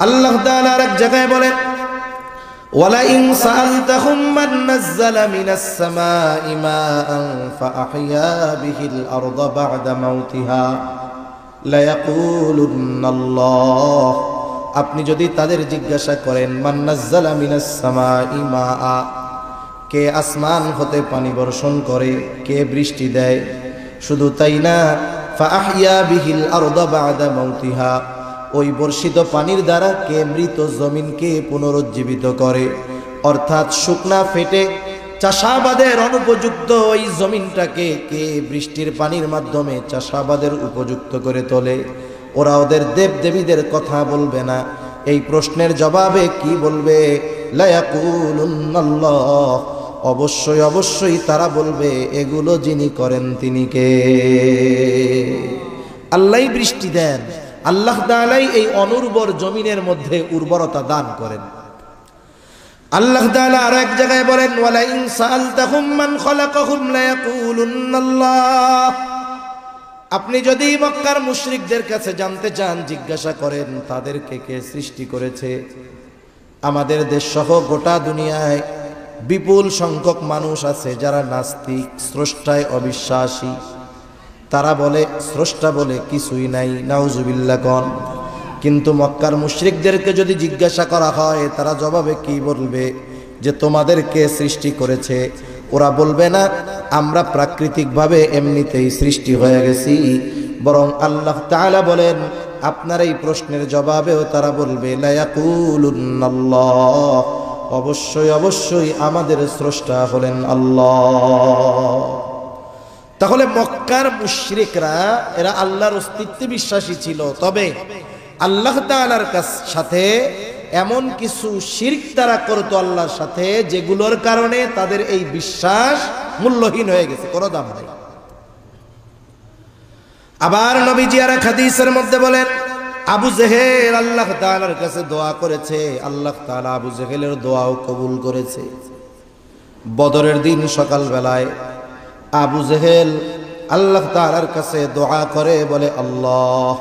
আল্লাহ তাআলা আরেক জায়গায় বলেন, ওয়ালাইন সাআলতাহুম মান নাযালা মিনাস সামাই মাআন ফাআহইয়া বিহিল আরদা বা'দা মাউতিহা লায়াকুলুন্নাল্লাহ। আপনি যদি তাদের জিজ্ঞাসা করেন মান নাযালা মিনাস সামাই মাআ, কে আসমান হতে পানি বর্ষণ করে, কে বৃষ্টি দেয়, শুধু তাই না ফাআহইয়া বিহিল আরদা বা'দা মাউতিহা, ওই বর্ষিত পানির দ্বারা কে মৃত জমিনকে পুনরুজ্জীবিত করে, অর্থাৎ শুকনা ফেটে চাষাবাদের অনুপযুক্ত ওই জমিনটাকে কে বৃষ্টির পানির মাধ্যমে চাষাবাদের উপযুক্ত করে তোলে। ওরা ওদের দেব দেবীদের কথা বলবে না, এই প্রশ্নের জবাবে কি বলবে? লায়াকুলুন্নাল্লাহ, অবশ্যই অবশ্যই তারা বলবে এগুলো যিনি করেন তিনি কে? আল্লাহই বৃষ্টি দেন, আল্লাহ তাআলাই এই অনুর্বর জমিনের মধ্যে উর্বরতা দান করেন। আল্লাহ তাআলা আর এক জায়গায় বলেন, ওয়ালাইন সাআলতাহুম মান খালাকাহুম লায়াকুলুন্নাল্লাহ। আপনি যদি মক্কার মুশরিকদের কাছে জানতে চান, জিজ্ঞাসা করেন তাদেরকে কে সৃষ্টি করেছে, আমাদের দেশ সহ গোটা দুনিয়ায় বিপুল সংখ্যক মানুষ আছে যারা নাস্তিক, স্রষ্টায় অবিশ্বাসী। তারা বলে স্রষ্টা বলে কিছুই নাই, নাউজুবিল্লাহ কোন। কিন্তু মক্কার মুশরিকদেরকে যদি জিজ্ঞাসা করা হয়, তারা জবাবে কি বলবে? যে তোমাদেরকে সৃষ্টি করেছে। ওরা বলবে না আমরা প্রাকৃতিকভাবে এমনিতেই সৃষ্টি হয়ে গেছি, বরং আল্লাহ তাআলা বলেন আপনার এই প্রশ্নের জবাবেও তারা বলবে লায়াকুলুন্নাল্লাহ, অবশ্যই অবশ্যই আমাদের স্রষ্টা হলেন আল্লাহ। তাহলে মক্কার মুশরিকরা এরা আল্লাহর অস্তিত্বে বিশ্বাসী ছিল, তবে আল্লাহ তাআলার সাথে এমন কিছু শিরক তারা করতো আল্লাহর সাথে, যেগুলোর কারণে তাদের এই বিশ্বাস মূল্যহীন হয়ে গেছে, কোনো দাম নাই। আবার নবীজি আর এক হাদিসের মধ্যে বলেন, আবু জেহেল আল্লাহ তাআলার কাছে দোয়া করেছে, আল্লাহ তাআলা আবু জেহেলের দোয়াও কবুল করেছে। বদরের দিন সকাল বেলায় আবু জেহেল আল্লাহ তাআলার কাছে দোয়া করে বলে, আল্লাহ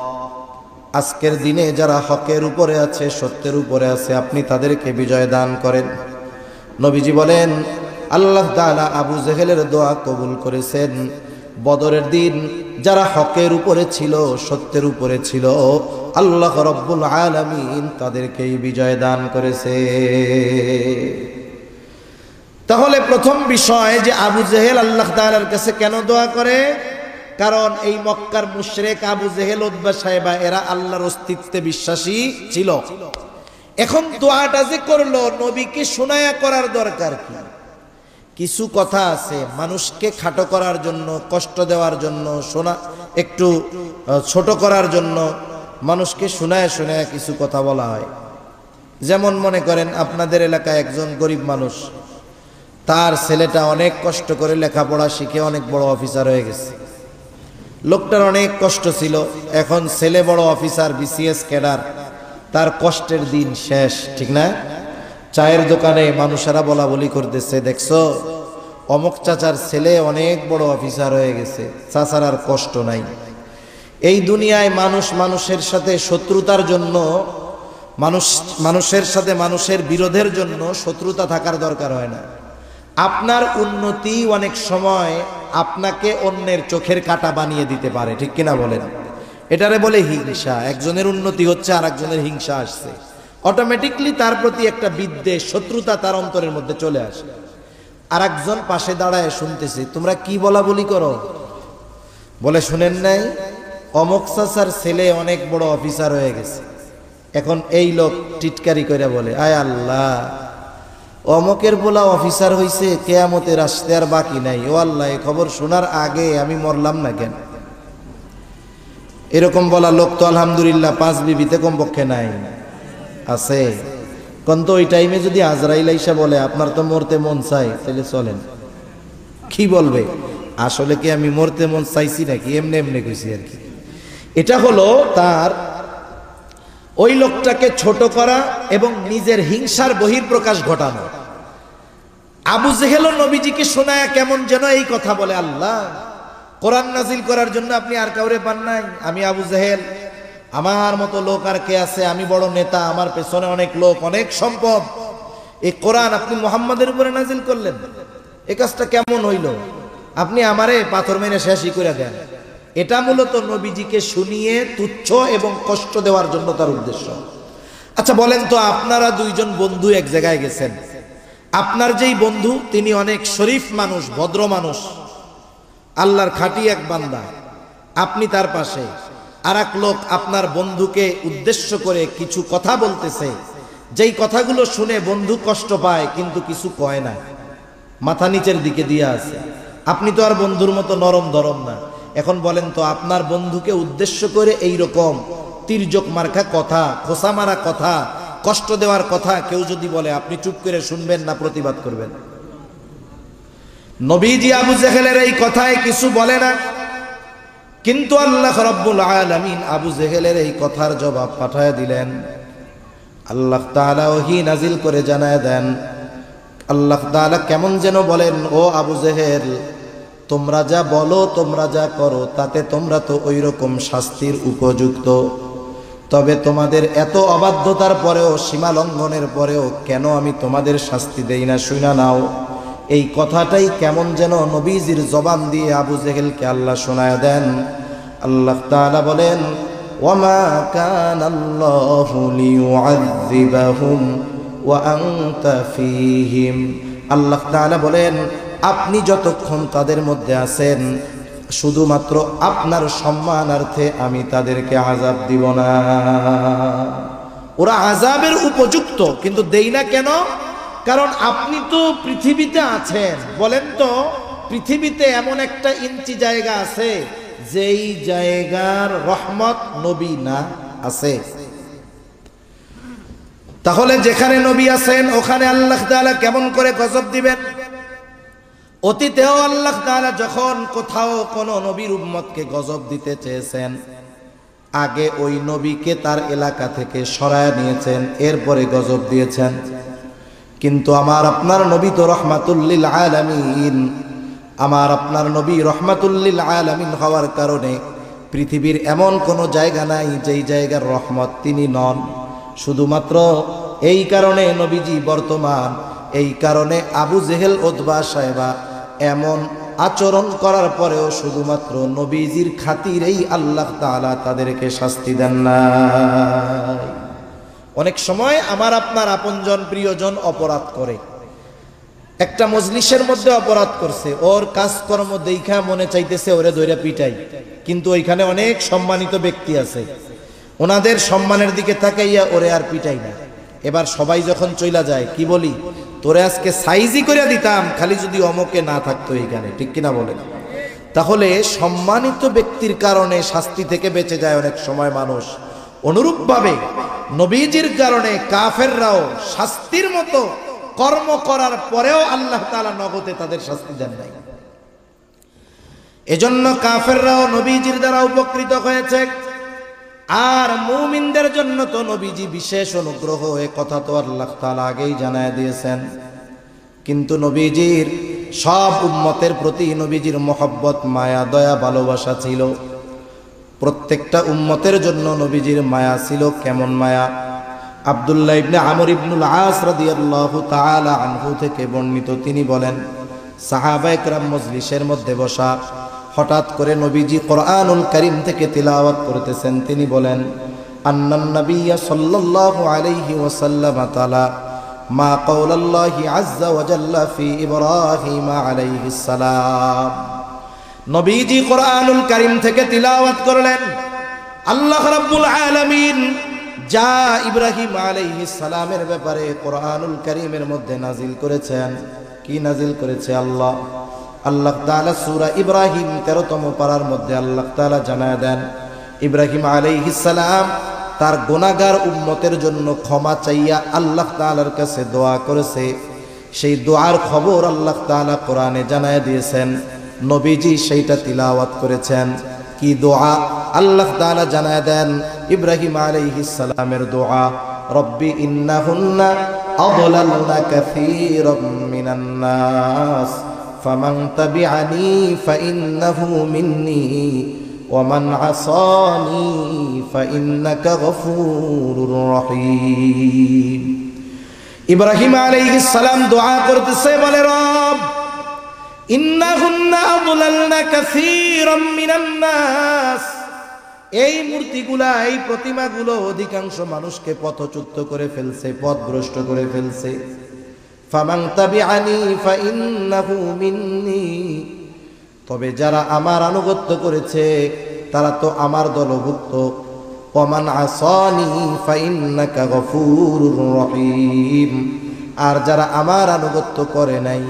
আজকের দিনে যারা হকের উপরে আছে, সত্যের উপরে আছে, আপনি তাদেরকে বিজয় দান করেন। নবীজি বলেন আল্লাহ তাআলা আবু জেহেলের দোয়া কবুল করেছেন। বদরের দিন যারা হকের উপরে ছিল, সত্যের উপরে ছিল, আল্লাহ রব্বুল আলামিন তাদেরকেই বিজয় দান করেছে। তাহলে প্রথম বিষয় যে আবু জেহেল আল্লাহ তাআলার কাছে কেন দোয়া করে? কারণ এই মক্কার মুশরিক আবু জেহেল, উতবা, সাইবা এরা আল্লাহর অস্তিত্বে বিশ্বাসী ছিল। এখন দোয়াটা যে করলো, নবীকে শোনায়া করার দরকার কি? কিছু কথা আছে মানুষকে খাটো করার জন্য, কষ্ট দেওয়ার জন্য, শোনা একটু ছোট করার জন্য মানুষকে শোনায় শোনায় কিছু কথা বলা হয়। যেমন মনে করেন আপনাদের এলাকায় একজন গরিব মানুষ, তার ছেলেটা অনেক কষ্ট করে লেখাপড়া শিখে অনেক বড় অফিসার হয়ে গেছে। লোকটার অনেক কষ্ট ছিল, এখন ছেলে বড় অফিসার, বিসিএস ক্যাডার, তার কষ্টের দিন শেষ, ঠিক না? চায়ের দোকানে মানুষেরা বলা বলি করতেছে, দেখছো অমুক চাচার ছেলে অনেক বড় অফিসার হয়ে গেছে, চাচার আর কষ্ট নাই। এই দুনিয়ায় মানুষ মানুষের সাথে শত্রুতার জন্য, মানুষের সাথে মানুষের বিরোধের জন্য শত্রুতা থাকার দরকার হয় না। আপনার উন্নতি অনেক সময় আপনাকে অন্যের চোখের কাঁটা বানিয়ে দিতে পারে, ঠিক কিনা বলেন? এটারে বলে হিংসা। একজনের উন্নতি হচ্ছে আর একজনের হিংসা আসছে, অটোমেটিকলি তার প্রতি একটা বিদ্বেষ, শত্রুতা তার অন্তরের মধ্যে চলে আসে। আর একজন পাশে দাঁড়ায় শুনতেছে, তোমরা কি বলা বলি করো? বলে শুনেন নাই অমুক চাচার ছেলে অনেক বড় অফিসার হয়ে গেছে। এখন এই লোক টিটকারি করে বলে, আয় আল্লাহ, অমকের বলা অফিসার হইছে, কিয়ামতের আসতে আর বাকি নাই। ও আল্লাহ, এই খবর শোনার আগে আমি মরলাম না কেন? এরকম বলা লোক তো আলহামদুলিল্লাহ 5 বিবিতে কমপক্ষে নাই, আছে। কিন্তু ওই টাইমে যদি আজরাইল আইসা বলে আপনার তো মরতে মন চাই, তাহলে চলেন, কি বলবে? আসলে কি আমি মরতে মন চাইছি নাকি? এমনি এমনি কইছি আর কি। এটা হলো তার ওই লোকটাকে ছোট করা এবং নিজের হিংসার বহিঃপ্রকাশ ঘটানো। আবু জেহেল নবীজিকে শোনায় কেমন যেন এই কথা বলে, আল্লাহ কোরআন নাজিল করার জন্য আপনি আর কাউরে পান নাই? আমি আবু জেহেল আমার মতো লোক আর কে আছে, আমি বড় নেতা, আমার পেছনে অনেক লোক, অনেক সম্পদ। এই কোরআন আপনি মুহাম্মাদের উপরে নাজিল করলেন, এই কাজটা কেমন হইল? আপনি আমারে পাথর মেরে শেষই করে দেন। এটা মূলত নবীজিকে শুনিয়ে তুচ্ছ এবং কষ্ট দেওয়ার জন্য তার উদ্দেশ্য। আচ্ছা বলেন তো, আপনারা দুইজন বন্ধু এক জায়গায় গেছেন, আপনার যেই বন্ধু তিনি অনেক শরীফ মানুষ, ভদ্র মানুষ, আল্লাহর খাঁটি এক বান্দা, আপনি তার পাশে, আর এক লোক আপনার বন্ধুকে উদ্দেশ্য করে কিছু কথা বলতেছে, যেই কথাগুলো শুনে বন্ধু কষ্ট পায় কিন্তু কিছু কয় না, মাথা নিচের দিকে দিয়ে আছে। আপনি তো আর বন্ধুর মতো নরম ধরম না। এখন বলেন তো, আপনার বন্ধুকে উদ্দেশ্য করে এই রকম তির্যক মার্কা কথা, খোসা মারা কথা, কষ্ট দেওয়ার কথা কেউ যদি বলে, আপনি চুপ করে শুনবেন না প্রতিবাদ করবেন? নবীজি আবু জেহেলের এই কথায় কিছু বলে না, কিন্তু আল্লাহ রাব্বুল আলামিন আবু জেহেলের এই কথার জবাব পাঠায় দিলেন। আল্লাহ তাআলা ওহী নাজিল করে জানায় দেন, আল্লাহ তাআলা কেমন যেন বলেন, ও আবু জেহেল, তোমরা যা বলো, তোমরা যা করো, তাতে তোমরা তো ওই রকম শাস্তির উপযুক্ত। তবে তোমাদের এত অবাধ্যতার পরেও, সীমা লঙ্ঘনের পরেও কেন আমি তোমাদের শাস্তি দেই না শুনা নাও। এই কথাটাই কেমন যেন নবীজির জবান দিয়ে আবু জেহেলকে আল্লাহ শোনায় দেন। আল্লাহ তাআলা বলেন, ওয়ামা কানাল্লাহু লিয়ুআযযিবাহুম ওয়া আনতা ফীহিম। আল্লাহ তাআলা বলেন, আপনি যতক্ষণ তাদের মধ্যে আছেন, শুধুমাত্র আপনার সম্মানার্থে আমি তাদেরকে আযাব দিব না। ওরা আযাবের উপযুক্ত, কিন্তু দেই না কেন? কারণ আপনি তো পৃথিবীতে আছেন। বলেন তো, পৃথিবীতে এমন একটা ইঞ্চি জায়গা আছে যেই জায়গার রহমত নবী না আছে? তাহলে যেখানে নবী আছেন ওখানে আল্লাহ তাআলা কেমন করে গজব দিবেন? অতীতেও আল্লাহ তাআলা যখন কোথাও কোনো নবীর উম্মতকে গজব দিতে চেয়েছেন, আগে ওই নবীকে তার এলাকা থেকে সরায় নিয়েছেন, এরপরে গজব দিয়েছেন। কিন্তু আমার আপনার নবী তো রহমাতুল লিল আলামিন। আমার আপনার নবী রহমাতুল লিল আলামিন হওয়ার কারণে পৃথিবীর এমন কোনো জায়গা নাই যেই জায়গার রহমত তিনি নন। শুধুমাত্র এই কারণে নবীজি বর্তমান, এই কারণে আবু জেহেল, উতবা, সাইবা এমন আচরণ করার পরেও শুধুমাত্র নবীজির খাতিরেই আল্লাহ তাআলা তাদেরকে শাস্তি দেন না। অনেক সময় আমার আপনার আপনজন, প্রিয়জন অপরাধ করে, একটা মজলিসের মধ্যে অপরাধ করছে, ওর কাজকর্ম দেখা মনে চাইতেছে ওরে ধইরা পিটাই, কিন্তু ওইখানে অনেক সম্মানিত ব্যক্তি আছে, ওনাদের সম্মানের দিকে তাকাইয়া ওরে আর পিটাই না। এবার সবাই যখন চইলা যায়, কি বলি, তোরে আজকে সাইজি করে দিতাম খালি যদি অমকে না থাকতো এইখানে, ঠিক কিনা বলেন? তাহলে সম্মানিত ব্যক্তির কারণে শাস্তি থেকে বেঁচে যায় অনেক সময় মানুষ। অনুরূপভাবে নবীজির কারণে কাফেররাও শাস্তির মতো কর্ম করার পরেও আল্লাহ তাআলা নগদে তাদের শাস্তি দেন নাই। এজন্য কাফেররাও নবীজির দ্বারা উপকৃত হয়েছে। আর মুমিনদের জন্য তো নবীজি বিশেষ অনুগ্রহ, এ কথা তো আল্লাহ তাআলা আগেই জানায় দিয়েছেন। কিন্তু নবীজির সব উম্মতের প্রতি নবীজির মহব্বত, মায়া, দয়া, ভালোবাসা ছিল। প্রত্যেকটা উম্মতের জন্য নবীজির মায়া ছিল। কেমন মায়া? আব্দুল্লাহ ইবনে আমর ইবনুল আস রাদিয়াল্লাহু তাআলা আনহু থেকে বর্ণিত, তিনি বলেন, সাহাবায়ে কেরাম মজলিসের মধ্যে বসা, হঠাৎ করে নবীজি কোরআনুল কারীম থেকে তিলাওয়াত করতেছেন। তিনি বলেন, আন্নান নাবিয়্যা সাল্লাল্লাহু আলাইহি ওয়াসাল্লাম তাআলা মা কাওলাল্লাহি আযজা ওয়া জাল্লা ফি ইব্রাহিম আলাইহিস সালাম। নবীজি কোরআনুল কারীম থেকে তিলাওয়াত করলেন, আল্লাহ রাব্বুল আলামিন যা ইব্রাহিম আলাইহিস সালামের ব্যাপারে কোরআনুল কারীমের মধ্যে নাজিল করেছেন। কি নাজিল করেছে? আল্লাহ তাআলা সূরা ইব্রাহিম 13তম পারার মধ্যে আল্লাহ তাআলা জানায় দেন, ইব্রাহিম আলাইহিস সালাম তার গুনাহগার উম্মতের জন্য ক্ষমা চাইয়া আল্লাহ তাআলার কাছে দোয়া করেছে। সেই দোয়ার খবর আল্লাহ তাআলা কোরআনে জানায় দিয়েছেন, নবীজি সেইটা তিলাওয়াত করেছেন। কি দোয়া? আল্লাহ তাআলা জানায় দেন ইব্রাহিম আলাইহিস সালামের দোয়া, রব্বি ইন্নাহুন্না আযলালনা কাসীরাম মিনান নাস ফামান তাবিআনি ফাইন্নাহু মিন্নী ومن عصاني فإنك غفور رحيم ইব্রাহিম আলাইহিস সালাম দোয়া করতেছে, বলে রব ইন্নাহুন্না আযলালনা কাসীরাম মিনান নাস, এই মূর্তিগুলা, এই প্রতিমাগুলো অধিকাংশ মানুষকে পথচ্যুত করে ফেলছে, পথভ্রষ্ট করে ফেলছে। ফামান তাবিআনি ফাইন্নাহু মিন্নি, তবে যারা আমার আনুগত্য করেছে তারা তো আমার দলভুক্ত। ওয়ামান আসানি ফাইন্নাকা গফুরুর রহিম, আর যারা আমার আনুগত্য করে নাই,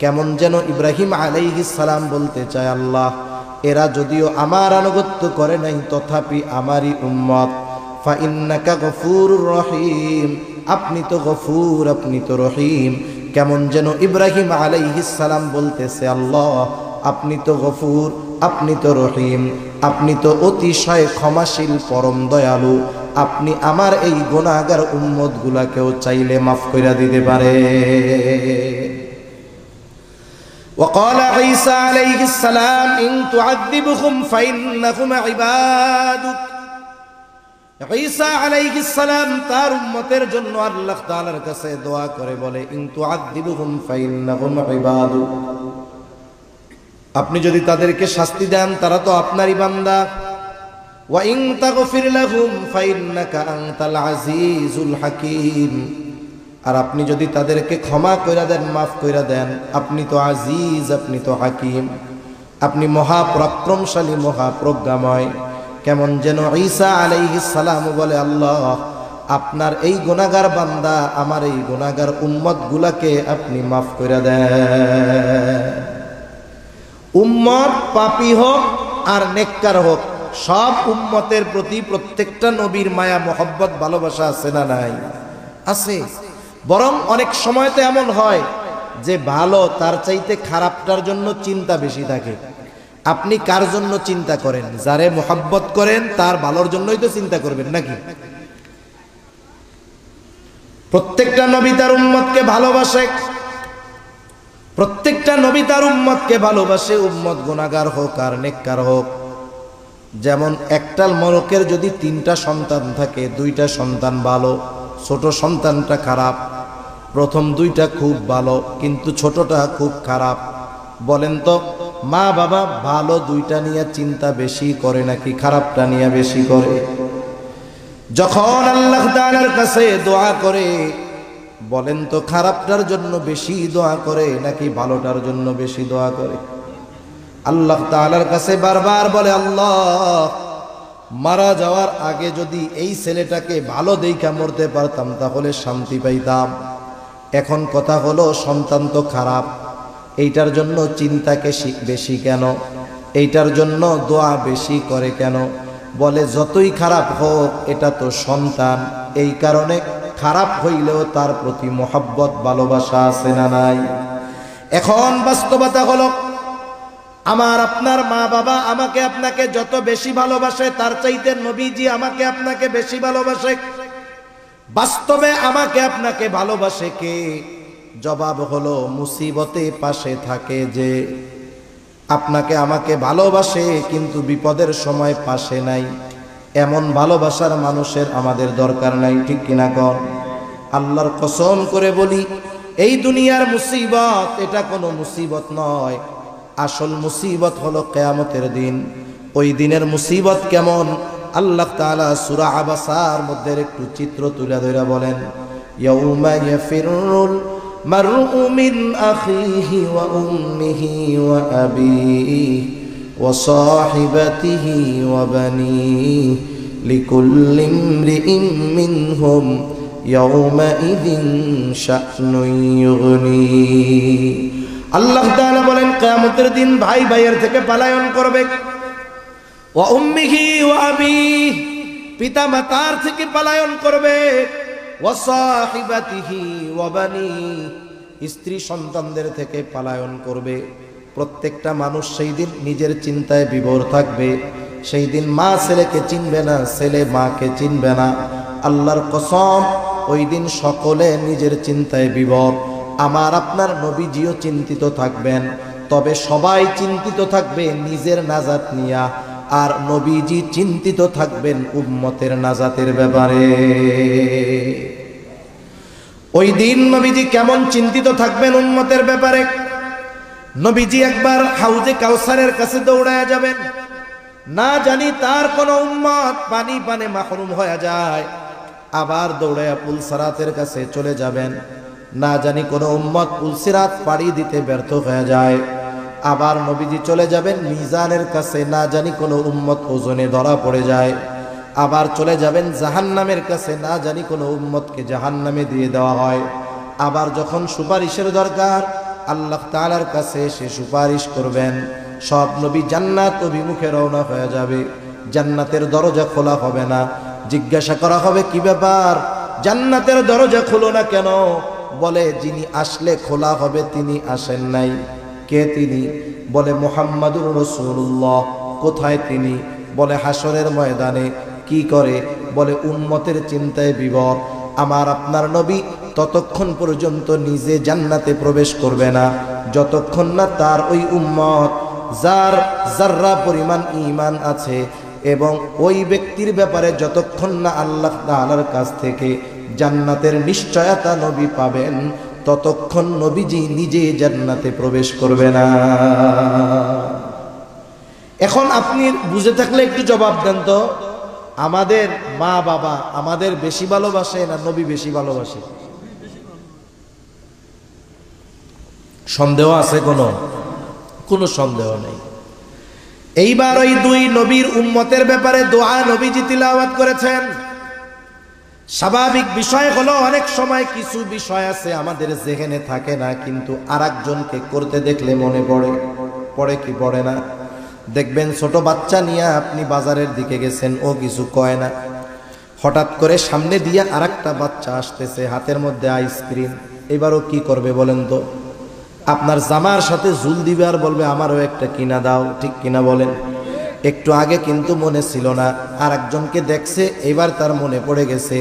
কেমন যেন ইব্রাহিম আলাইহিস সালাম বলতে চায়, আল্লাহ এরা যদিও আমার আনুগত্য করে নাই তথাপি আমারই উম্মত। ফাইন্নাকা গফুরুর রহিম, আপনি তো গফুর, আপনি তো রহিম। কেমন যেন ইব্রাহিম আলাইহিস সালাম বলতেছে, আল্লাহ আপনি তো গফুর, আপনি তো রহিম, আপনি তো অতিশয় ক্ষমাশীল, পরম দয়ালু, আপনি আমার এই গুনাহগার উম্মত গুলাকেও চাইলে মাফ কইরা দিতে পারে। وقال عيسى عليه السلام إن تعذبهم فإنهم عبادك, ঈসা আলাইহিস সালাম তার উম্মতের জন্য আল্লাহ তাআলার কাছে দোয়া করে বলে, ইন তুআযিবুহুম ফাইন্নাহুম ইবাদুক, আপনি যদি তাদেরকে শাস্তি দেন তারা তো আপনারই বান্দা। ওয়া ইন তাগফির লাহুম ফাইন্নাকা আনতাল আজিজুল হাকীম, আর আপনি যদি তাদেরকে ক্ষমা কইরা দেন, মাফ কইরা দেন, আপনি তো আজিজ, আপনি তো হাকিম, আপনি মহাপরাক্রমশালী, মহাপ্রজ্ঞাময়। কেমন যেন ঈসা আলাইহিস সালাম বলে, আল্লাহ আপনার এই গুনাহগার বান্দা, আমার এই গুনাহগার উম্মত গুলাকে আপনি মাফ কইরা দেন। উম্মত পাপী হোক আর নেককার হোক, সব উম্মতের প্রতি প্রত্যেকটা নবীর মায়া, মোহব্বত, ভালোবাসা আছে না নাই? আছে। বরং অনেক সময় তো এমন হয় যে ভালো তার চাইতে খারাপটার জন্য চিন্তা বেশি থাকে। আপনি কার জন্য চিন্তা করেন? যারে মোহাব্বত করেন তার ভালোর জন্যই তো চিন্তা করবেন নাকি? প্রত্যেকটা নবী তার উম্মতকে ভালোবাসে, প্রত্যেকটা নবী তার উম্মতকে ভালোবাসে, উম্মত গুনাহগার হোক আর নেককার হোক। যেমন একটা মরকের যদি 3টা সন্তান থাকে, 2টা সন্তান ভালো, ছোট সন্তানটা খারাপ, প্রথম 2টা খুব ভালো কিন্তু ছোটটা খুব খারাপ। বলেন তো মা বাবা ভালো 2টা নিয়ে চিন্তা বেশি করে নাকি খারাপটা নিয়ে বেশি করে? যখন আল্লাহ তাআলার কাছে দোয়া করে, বলেন তো খারাপটার জন্য বেশি দোয়া করে নাকি ভালোটার জন্য বেশি দোয়া করে? আল্লাহ তাআলার কাছে বারবার বলে, আল্লাহ মারা যাওয়ার আগে যদি এই ছেলেটাকে ভালো দেইখা মরতে পারতাম তাহলে শান্তি পাইতাম। এখন কথা হলো সন্তান তো খারাপ, এইটার জন্য চিন্তাকে বেশি কেন? এইটার জন্য দোয়া বেশি করে কেন? বলে যতই খারাপ হোক এটা তো সন্তান, এই কারণে খারাপ হইলেও তার প্রতি মোহাব্বত, ভালোবাসা আছে না নাই? এখন বাস্তবতা হলো আমার আপনার মা বাবা আমাকে আপনাকে যত বেশি ভালোবাসে তার চাইতে নবীজি আমাকে আপনাকে বেশি ভালোবাসে। বাস্তবে আমাকে আপনাকে ভালোবাসে কে? জবাব হলো মুসিবতে পাশে থাকে যে। আপনাকে আমাকে ভালোবাসে কিন্তু বিপদের সময় পাশে নাই, এমন ভালোবাসার মানুষের আমাদের দরকার নাই, ঠিক কিনা কর? আল্লাহর কসম করে বলি, এই দুনিয়ার মুসিবত এটা কোনো মুসিবত নয়, আসল মুসিবত হলো কিয়ামতের দিন। ওই দিনের মুসিবত কেমন আল্লাহ তাআলা সূরা আবাসার মধ্যে একটু চিত্র তুলে ধরে বলেন, ইয়াউমা ইয়াফিরুল মারউ মিন আখিহি ওয়া উম্মিহি ওয়া আবিহি ওয়া সাহিবাতিহি ওয়া বানিহি লিকুল্লি ইমরিইন মিনহুম ইয়াউমা ইযিন শা'নুন ইউগনি। আল্লাহ তাআলা বলেন কিয়ামতের দিন ভাই ভাইয়ের থেকে পলায়ন করবে, ওয়া উম্মিহি ওয়া আবিহি, পিতা মাতার থেকে পলায়ন করবে, ওয়া সাহিবাতিহি ওয়া বানিহি, স্ত্রী সন্তানদের থেকে পলায়ন করবে। প্রত্যেকটা মানুষ সেই দিন নিজের চিন্তায় বিভোর থাকবে। সেই দিন মা ছেলেকে চিনবে না, ছেলে মাকে চিনবে না। আল্লাহর কসম, ওই দিন সকলে নিজের চিন্তায় বিভোর। আমার আপনার নবীজিও চিন্তিত থাকবেন, তবে সবাই চিন্তিত থাকবে নিজের নাজাত নিয়া। আর নবীজি চিন্তিত থাকবেন উম্মতের নাজাতের ব্যাপারে। ওই দিন নবীজি কেমন চিন্তিত থাকবেন উম্মতের ব্যাপারে? নবীজি একবার হাউজে কাউসারের কাছে দৌড়ায়া যাবেন, না জানি তার কোন উম্মত পানি পানে মাহরুম হয়ে যায়। আবার দৌড়ায়া পুলসিরাতের কাছে চলে যাবেন, না জানি কোন উম্মত পুলসিরাত পাড়ি দিতে ব্যর্থ হয়ে যায়। আবার নবীজি চলে যাবেন মিজানের কাছে, না জানি কোন উম্মত ওজনে ধরা পড়ে যায়। আবার চলে যাবেন জাহান্নামের কাছে, না জানি কোন উম্মতকে জাহান্নামে দিয়ে দেওয়া হয়। আবার যখন সুপারিশের দরকার, আল্লাহ তাআলার কাছে সে সুপারিশ করবেন। সব নবী জান্নাত অভিমুখে রওনা হয়ে যাবে, জান্নাতের দরজা খোলা হবে না। জিজ্ঞাসা করা হবে, কি ব্যাপার, জান্নাতের দরজা খোলো না কেন? বলে, যিনি আসলে খোলা হবে তিনি আসেন নাই। কে তিনি? বলে, মুহাম্মাদুর রাসূলুল্লাহ। কোথায় তিনি? বলে, হাসরের ময়দানে। কি করে? বলে, উম্মতের চিন্তায় বিভোর। আমার আপনার নবী ততক্ষণ পর্যন্ত নিজে জান্নাতে প্রবেশ করবে না যতক্ষণ না তার ওই উম্মত যার যাররা পরিমাণ ঈমান আছে এবং ওই ব্যক্তির ব্যাপারে যতক্ষণ না আল্লাহ তাআলার কাছ থেকে জান্নাতের নিশ্চয়তা নবী পাবেন, ততক্ষণ নবীজি নিজে জান্নাতে প্রবেশ করবে না। এখন আপনি বুঝে থাকলে একটু জবাব দেন তো, আমাদের মা বাবা আমাদের বেশি ভালোবাসে না নবী বেশি ভালোবাসে? সন্দেহ আছে? কোনো সন্দেহ নেই। এইবার ওই দুই নবীর উম্মতের ব্যাপারে দোয়া নবীজি তিলাওয়াত করেছেন। স্বাভাবিক বিষয় হলো অনেক সময় কিছু বিষয় আছে আমাদের যেখানে থাকে না, কিন্তু আরেকজনকে করতে দেখলে মনে পড়ে কি পড়ে না? দেখবেন ছোট বাচ্চা নিয়ে আপনি বাজারের দিকে গেছেন, ও কিছু কয় না, হঠাৎ করে সামনে দিয়ে আরেকটা বাচ্চা আসতেছে, হাতের মধ্যে আইসক্রিম। এবারও কি করবে বলেন তো? আপনার জামার সাথে ঝুল দিবে আর বলবে আমারও একটা কিনা দাও, ঠিক কিনা বলেন? একটু আগে কিন্তু মনে ছিল না, আর একজনকে দেখছে, এবার তার মনে পড়ে গেছে।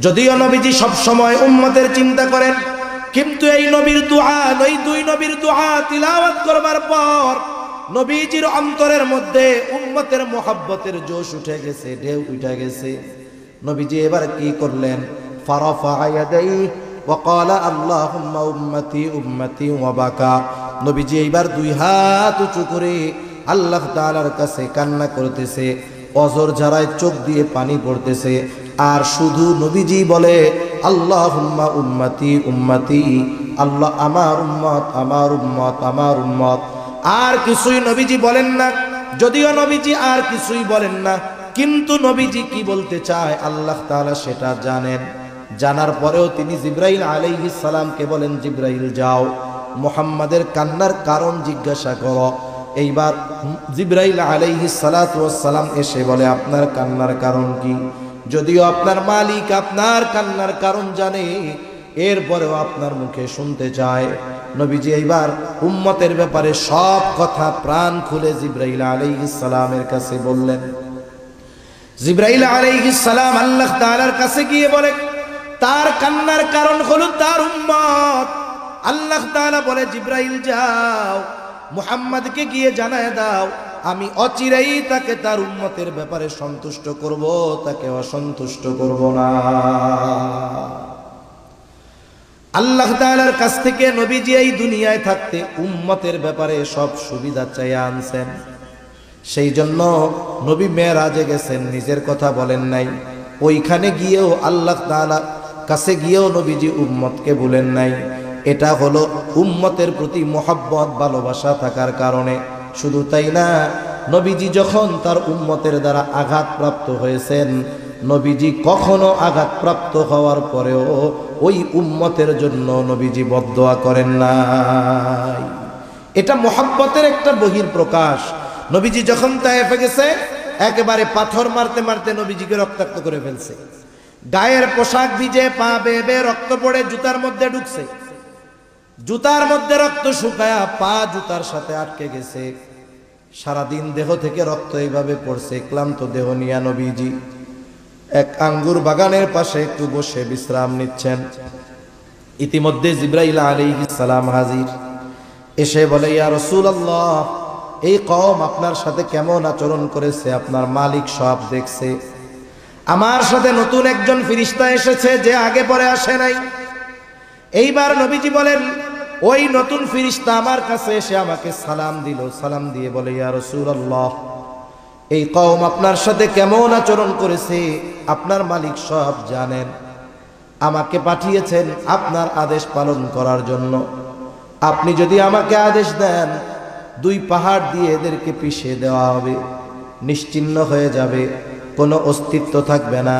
যদিও নবীজি সব সময় উম্মতের চিন্তা করেন, কিন্তু এই নবীর দুআ, ওই দুই নবীর দুআ তিলাওয়াত করবার পর নবীজির অন্তরের মধ্যে উম্মতের মোহাব্বতের জোশ উঠে গেছে, ঢেউ উঠে গেছে। নবীজি এবার কি করলেন? ফারাফা ইয়াদাইহি ওয়া ক্বালা আল্লাহুম্মা উম্মতি উম্মতি ওয়া বাকা। নবীজি এইবার দুই হাত উঁচু করে আল্লাহ তাআলার কাছে কান্না করতেছে, অজর ঝরায় চোখ দিয়ে পানি পড়তেছে, আর শুধু নবীজি বলে আল্লাহুম্মা উম্মতি উম্মতি, আল্লাহ আমার উম্মত আমার উম্মত আমার উম্মত। আর কিছুই নবীজি বলেন না। যদিও নবীজি আর কিছুই বলেন না, কিন্তু নবীজি কি বলতে চায় আল্লাহ তাআলা সেটা জানেন। জানার পরেও তিনি জিবরাইল আলাইহিস সালামকে বলেন, জিবরাইল যাও মুহাম্মাদের কান্নার কারণ জিজ্ঞাসা করো। এইবার জিবরাইল আলাইহিস সালাতু ওয়াস সালাম এসে বলে, আপনার কান্নার কারণ কি? যদিও আপনার মালিক আপনার কান্নার কারণ জানে, এরপরেও আপনার মুখে শুনতে চায়। নবীজি এইবার উম্মতের ব্যাপারে সব কথা প্রাণ খুলে জিবরাইল আলাইহিস সালামের কাছে বললেন। জিবরাইল আলাইহিস সালাম আল্লাহ তাআলার কাছে গিয়ে বলে, তার কান্নার কারণ হলো তার উম্মত। আল্লাহ তাআলা বলে, জিবরাইল যাও মুহাম্মদকে গিয়ে জানায় দাও, আমি অচিরেই তাকে তার উম্মতের ব্যাপারে সন্তুষ্ট করব, তাকে অসন্তুষ্ট করব না। আল্লাহ তাআলার কাছ থেকে নবীজি এই দুনিয়ায় থাকতে উম্মতের ব্যাপারে সব সুবিধা চাইয়া আনছেন। সেই জন্য নবী মেরাজে গেছেন, নিজের কথা বলেন নাই। ওইখানে গিয়েও আল্লাহ তাআলা কাছে গিয়েও নবীজি উম্মতকে বলেন নাই। এটা হলো উম্মতের প্রতি মহব্বত ভালোবাসা থাকার কারণে। শুধু তাই না, নবীজি যখন তার উম্মতের দ্বারা আঘাতপ্রাপ্ত হয়েছেন, নবীজি কখনো আঘাতপ্রাপ্ত হওয়ার পরেও ওই উম্মতের জন্য নবীজি বদদোয়া করেন নাই। এটা মহব্বতের একটা বহির প্রকাশ। নবীজি যখন তায়েফে গেছে, একেবারে পাথর মারতে মারতে নবীজিকে রক্তাক্ত করে ফেলছে। গায়ের পোশাক ভিজে, পা বেয়ে বেয়ে রক্ত পড়ে জুতার মধ্যে ঢুকছে, জুতার মধ্যে রক্ত শুকায়া পা জুতার সাথে আটকে গেছে। সারাদিন দেহ থেকে রক্ত এইভাবে পড়ছে। ক্লান্ত দেহ নিয়া নবীজি এক আঙ্গুর বাগানের পাশে একটু বসে বিশ্রাম নিচ্ছেন। ইতিমধ্যে জিবরাইল আলাইহিস সালাম হাজির। এসে বলে, ইয়া রাসূলুল্লাহ, এই কওম আপনার সাথে কেমন আচরণ করেছে আপনার মালিক সব দেখছে। আমার সাথে নতুন একজন ফেরেশতা এসেছে যে আগে পরে আসে নাই। এইবার নবীজি বলেন, ওই নতুন ফেরেশতা আমার কাছে এসে আমাকে সালাম দিল, সালাম দিয়ে বলে, ইয়া রাসূলুল্লাহ, এই কওম আপনার সাথে কেমন আচরণ করেছে আপনার মালিক সব জানেন। আমাকে পাঠিয়েছেন আপনার আদেশ পালন করার জন্য। আপনি যদি আমাকে আদেশ দেন, 2 পাহাড় দিয়ে এদেরকে পিষে দেওয়া হবে, নিশ্চিহ্ন হয়ে যাবে, কোনো অস্তিত্ব থাকবে না,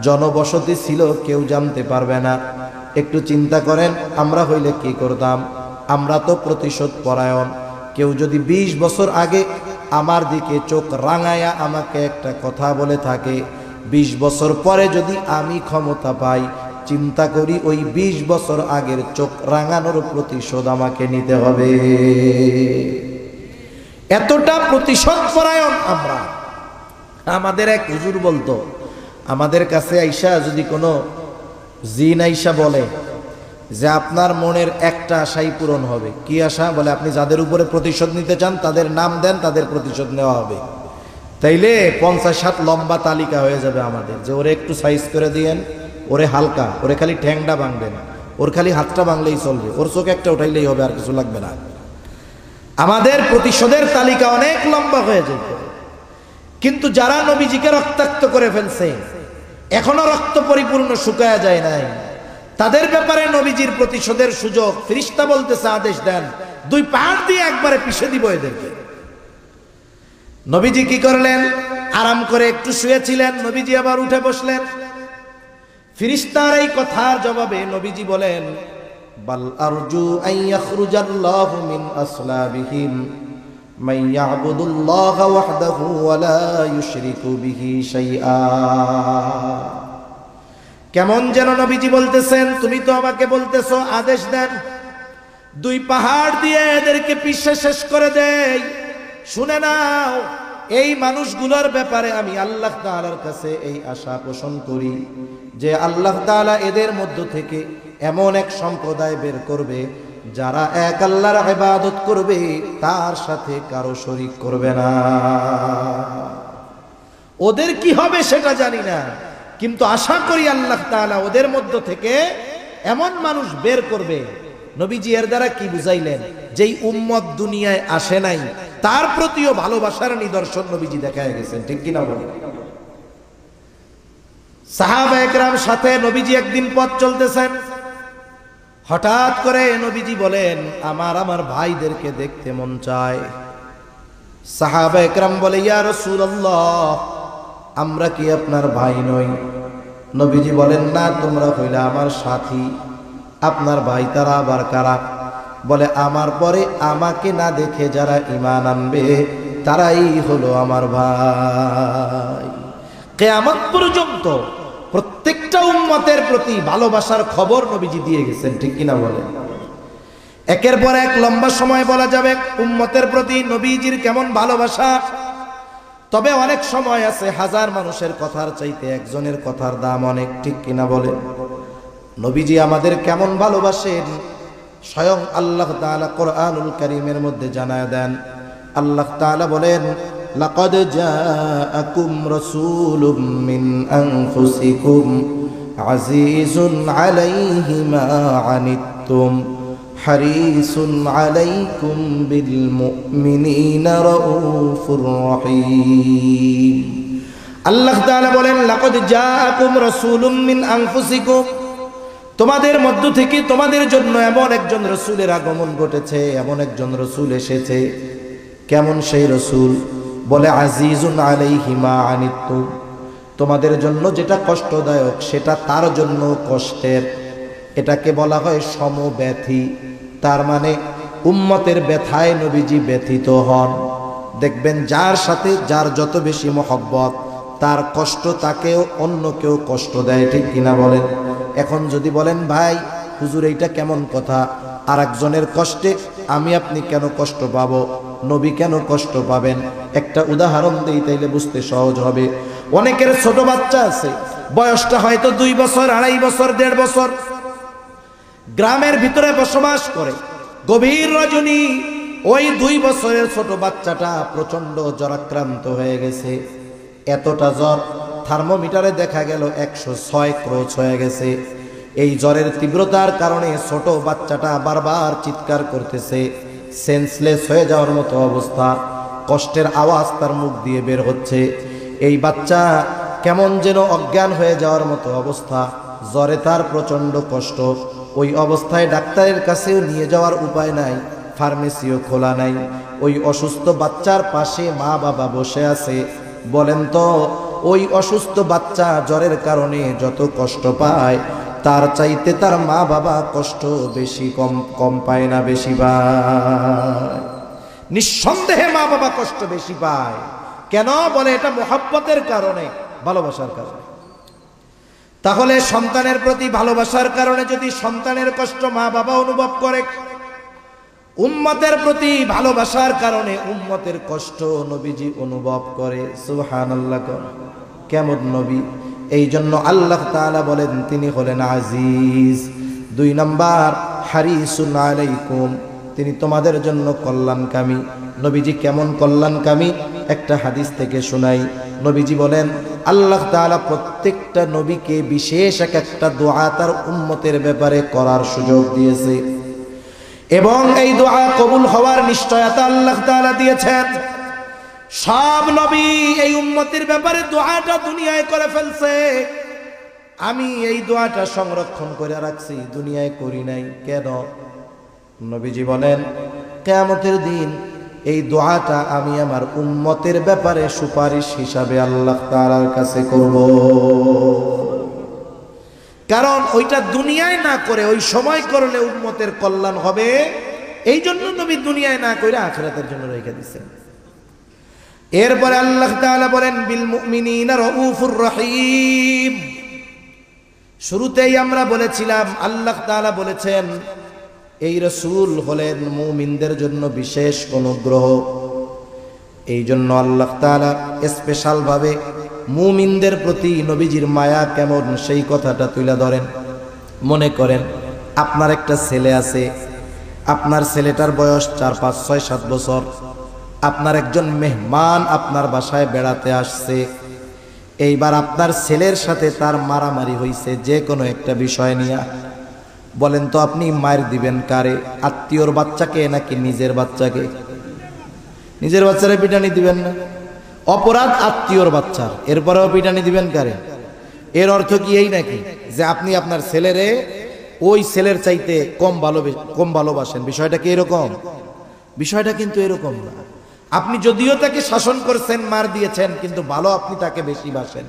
জনবসতি ছিল কেউ জানতে পারবে না। একটু চিন্তা করেন, আমরা হইলে কি করতাম? আমরা তো প্রতিশোধ পরায়ণ। কেউ যদি 20 বছর আগে আমার দিকে চোখ রাঙায়া আমাকে একটা কথা বলে থাকে, 20 বছর পরে যদি আমি ক্ষমতা পাই, চিন্তা করি ওই 20 বছর আগের চোখ রাঙানোর প্রতিশোধ আমাকে নিতে হবে। এতটা প্রতিশোধ পরায়ণ আমরা। আমাদের এক হুজুর বলতো, আমাদের কাছে আইসা যদি কোনো জিন আইসা বলে যে আপনার মনের একটা আশাই পূরণ হবে, কি আশা? বলে আপনি যাদের উপরে প্রতিশোধ নিতে চান তাদের নাম দেন, তাদের প্রতিশোধ নেওয়া হবে। তাইলে 50-60 লম্বা তালিকা হয়ে যাবে আমাদের, যে ওরে একটু সাইজ করে দিয়েন, ওরে হালকা, ওরে খালি ঠ্যাংটা ভাঙবেন, ওর খালি হাতটা ভাঙলেই চলবে, ওর চোখ একটা উঠাইলেই হবে, আর কিছু লাগবে না। আমাদের প্রতিশোধের তালিকা অনেক লম্বা হয়ে যেত। কিন্তু যারা নবীজিকে রক্তাক্ত করে ফেলছে, এখনো রক্ত পরিপূর্ণ শুকায়া যায় নাই, তাদের ব্যাপারে নবীজির প্রতিশোধের সুযোগ। ফেরেশতা বলতেছে আদেশ দেন, 2 পাহাড় দিয়ে একবারে পিষে দিব এদেরকে। নবীজি কি করলেন? আরাম করে একটু শুয়েছিলেন, নবীজি আবার উঠে বসলেন। ফেরেশতার এই কথার জবাবে নবীজি বলেন, বাল আরজু আন ইয়াখরুজাল্লাহু মিন আসলাবিহিম মান ইয়াবুদুল্লাহ ওয়াহদাহু ওয়া লা ইউশরিকু বিহি শাইআ। কেমন যেন নবীজি বলতেছেন, তুমি তো আমাকে বলতেছো আদেশ দেন, 2 পাহাড় দিয়ে এদেরকে পিষে শেষ করে দেই। শুনে নাও, এই মানুষগুলোর ব্যাপারে আমি আল্লাহ তাআলার কাছে এই আশা পোষণ করি যে আল্লাহ তাআলা এদের মধ্য থেকে এমন এক সম্প্রদায় বের করবে যারা এক আল্লাহর ইবাদত করবে, তার সাথে কারো শরীক করবে না। ওদের কি হবে সেটা জানি না, কিন্তু আশা করি আল্লাহ তাআলা ওদের মধ্য থেকে এমন মানুষ বের করবে। নবীজি এর দ্বারা কি বুঝাইলেন? যেই উম্মত দুনিয়ায় আসে নাই তার প্রতিও ভালোবাসার নিদর্শন নবীজি দেখায় গেছেন, ঠিক কিনা বলেন? সাহাবায়ে কেরাম সাথে নবীজি একদিন পথ চলতেছেন, হঠাৎ করে নবীজি বলেন, আমার ভাইদেরকে দেখতে মন চায়। সাহাবায়ে কেরাম বলে, ইয়া রাসূলুল্লাহ, আমরা কি আপনার ভাই নই? নবীজি বলেন, না, তোমরা হইলে আমার সাথী। আপনার ভাই তারা আবার কারা? বলে, আমার পরে আমাকে না দেখে যারা ঈমান আনবে তারাই হলো আমার ভাই। কিয়ামত পর্যন্ত প্রত্যেকটা উম্মতের প্রতি ভালোবাসার খবর নবীজি দিয়ে গেছেন, ঠিক কিনা বলেন? একের পর এক লম্বা সময় বলা যাবে উম্মতের প্রতি নবীজির কেমন ভালোবাসা। তবে অনেক সময় আছে 1000 মানুষের কথার চাইতে একজনের কথার দাম অনেক, ঠিক কিনা বলেন? নবীজি আমাদের কেমন ভালোবাসেন স্বয়ং আল্লাহ তাআলা কোরআনুল কারীমের মধ্যে জানায় দেন। আল্লাহ তাআলা বলেন, লাকাদ জাআকুম রাসূলুম মিন আনফুসিকুম আজিজুন আলাইহি মা আনিতুম হারিসুন আলাইকুম বিল মুমিনিনা রাউফুর রহিম। আল্লাহ তাআলা বলেন, লাকাদ জাআকুম রাসূলুম মিন আনফুসিকুম, তোমাদের মধ্য থেকে তোমাদের জন্য এমন একজন রাসূলের আগমন ঘটেছে, এমন একজন রাসূল এসেছে। কেমন সেই রাসূল? বলে, আজিজুন আলাইহি মা আনিতুম, তোমাদের জন্য যেটা কষ্টদায়ক সেটা তার জন্য কষ্টের। এটাকে বলা হয় সমব্যথী। তার মানে উম্মতের ব্যথায় নবীজি ব্যথিত হন। দেখবেন যার সাথে যার যত বেশি মহব্বত, তার কষ্ট তাকেও অন্য কেউ কষ্ট দেয়, ঠিক কিনা বলেন? এখন যদি বলেন, ভাই হুজুর এইটা কেমন কথা, আর একজনের কষ্টে আমি আপনি কেন কষ্ট পাবো, নবী কেন কষ্ট পাবেন? একটা উদাহরণ দেই, তাইলে বুঝতে সহজ হবে। অনেকের ছোট বাচ্চা আছে, বয়সটা হয়তো 2 বছর, 2.5 বছর, 1.5 বছর, গ্রামের ভিতরে বসবাস করে। গভীর রজনী ওই 2 বছরের ছোট বাচ্চাটা প্রচন্ড জ্বরাক্রান্ত হয়ে গেছে। এতটা জ্বর, থার্মোমিটারে দেখা গেল 106 ক্রোচ হয়ে গেছে। এই জ্বরের তীব্রতার কারণে ছোট বাচ্চাটা বারবার চিৎকার করতেছে, সেন্সলেস হয়ে যাওয়ার মতো অবস্থা, কষ্টের আওয়াজ তার মুখ দিয়ে বের হচ্ছে। এই বাচ্চা কেমন যেন অজ্ঞান হয়ে যাওয়ার মতো অবস্থা, জ্বরে তার প্রচন্ড কষ্ট। ওই অবস্থায় ডাক্তারের কাছেও নিয়ে যাওয়ার উপায় নাই, ফার্মেসিও খোলা নাই। ওই অসুস্থ বাচ্চার পাশে মা বাবা বসে আছে। বলেন তো, ওই অসুস্থ বাচ্চা জ্বরের কারণে যত কষ্ট পায়, তার চাইতে তার মা বাবা কষ্ট বেশি কম পায় না বেশি পায়? নিঃসন্দেহে মা বাবা কষ্ট বেশি পায়। কেন? বলে এটা মোহাব্বতের কারণে, ভালোবাসার কারণে। তাহলে সন্তানের প্রতি ভালোবাসার কারণে যদি সন্তানের কষ্ট মা বাবা অনুভব করে, উম্মতের প্রতি ভালোবাসার কারণে উম্মতের কষ্ট নবীজি অনুভব করে। সুবহানাল্লাহ। কেমন নবী! এই জন্য আল্লাহ তাআলা বলেন তিনি হলেন আজিজ। 2 নাম্বার, হারিসুন আলাইকুম, তিনি তোমাদের জন্য কল্যাণকামী। নবীজি কেমন কল্যাণকামী একটা হাদিস থেকে শোনাই। নবীজি বলেন আল্লাহ তাআলা প্রত্যেকটা নবীকে বিশেষ একটা দোয়া তার উম্মতের ব্যাপারে করার সুযোগ দিয়েছে, এবং এই দোয়া কবুল হওয়ার নিশ্চয়তা আল্লাহ তাআলা দিয়েছেন। সব নবী এই উম্মতের ব্যাপারে দোয়াটা দুনিয়ায় করে ফেলছে, আমি এই দোয়াটা সংরক্ষণ করে রাখছি, দুনিয়ায় করি নাই। কেন? নবীজি বলেন কিয়ামতের দিন এই দোয়াটা আমি আমার উম্মতের ব্যাপারে সুপারিশ হিসাবে আল্লাহ তাআলার কাছে করব। কারণ ওইটা দুনিয়ায় না করে ওই সময় করলে উম্মতের কল্যাণ হবে, এই জন্য নবী দুনিয়ায় না করে আখিরাতের জন্য রেখে দিয়েছেন। এরপরে আল্লাহ তাআলা বলেন বিল মুমিনিনা রাউফুর রহিম। শুরুতেই আমরা বলেছিলাম আল্লাহ তাআলা বলেছেন এই রাসূল হলেন মুমিনদের জন্য বিশেষ অনুগ্রহ। এই জন্য আল্লাহ তাআলা স্পেশাল ভাবে মুমিনদের প্রতি নবীজির মায়া কেমন সেই কথাটা তুলে ধরেন। মনে করেন আপনার একটা ছেলে আছে, আপনার ছেলেটার বয়স 4, 5, 6, 7 বছর। আপনার একজন মেহমান আপনার বাসায় বেড়াতে আসছে। এইবার আপনার ছেলের সাথে তার মারামারি হইছে যে কোনো একটা বিষয় নিয়ে। বলেন তো আপনি মার দিবেন কারে? আত্মীয়র বাচ্চাকে নাকি নিজের বাচ্চাকে? নিজের বাচ্চারে পিটানি দিবেন না, অপরাধ আত্মীয়র বাচ্চার, এরপরেও পিটানি দিবেন কারে? এর অর্থ কি এই নাকি যে আপনি আপনার ছেলেরে ওই ছেলের চাইতে কম ভালোবাসেন? বিষয়টা কি এরকম? বিষয়টা কিন্তু এরকম না। আপনি যদিও তাকে শাসন করছেন, মার দিয়েছেন, কিন্তু ভালো আপনি তাকে বেশি বাসেন।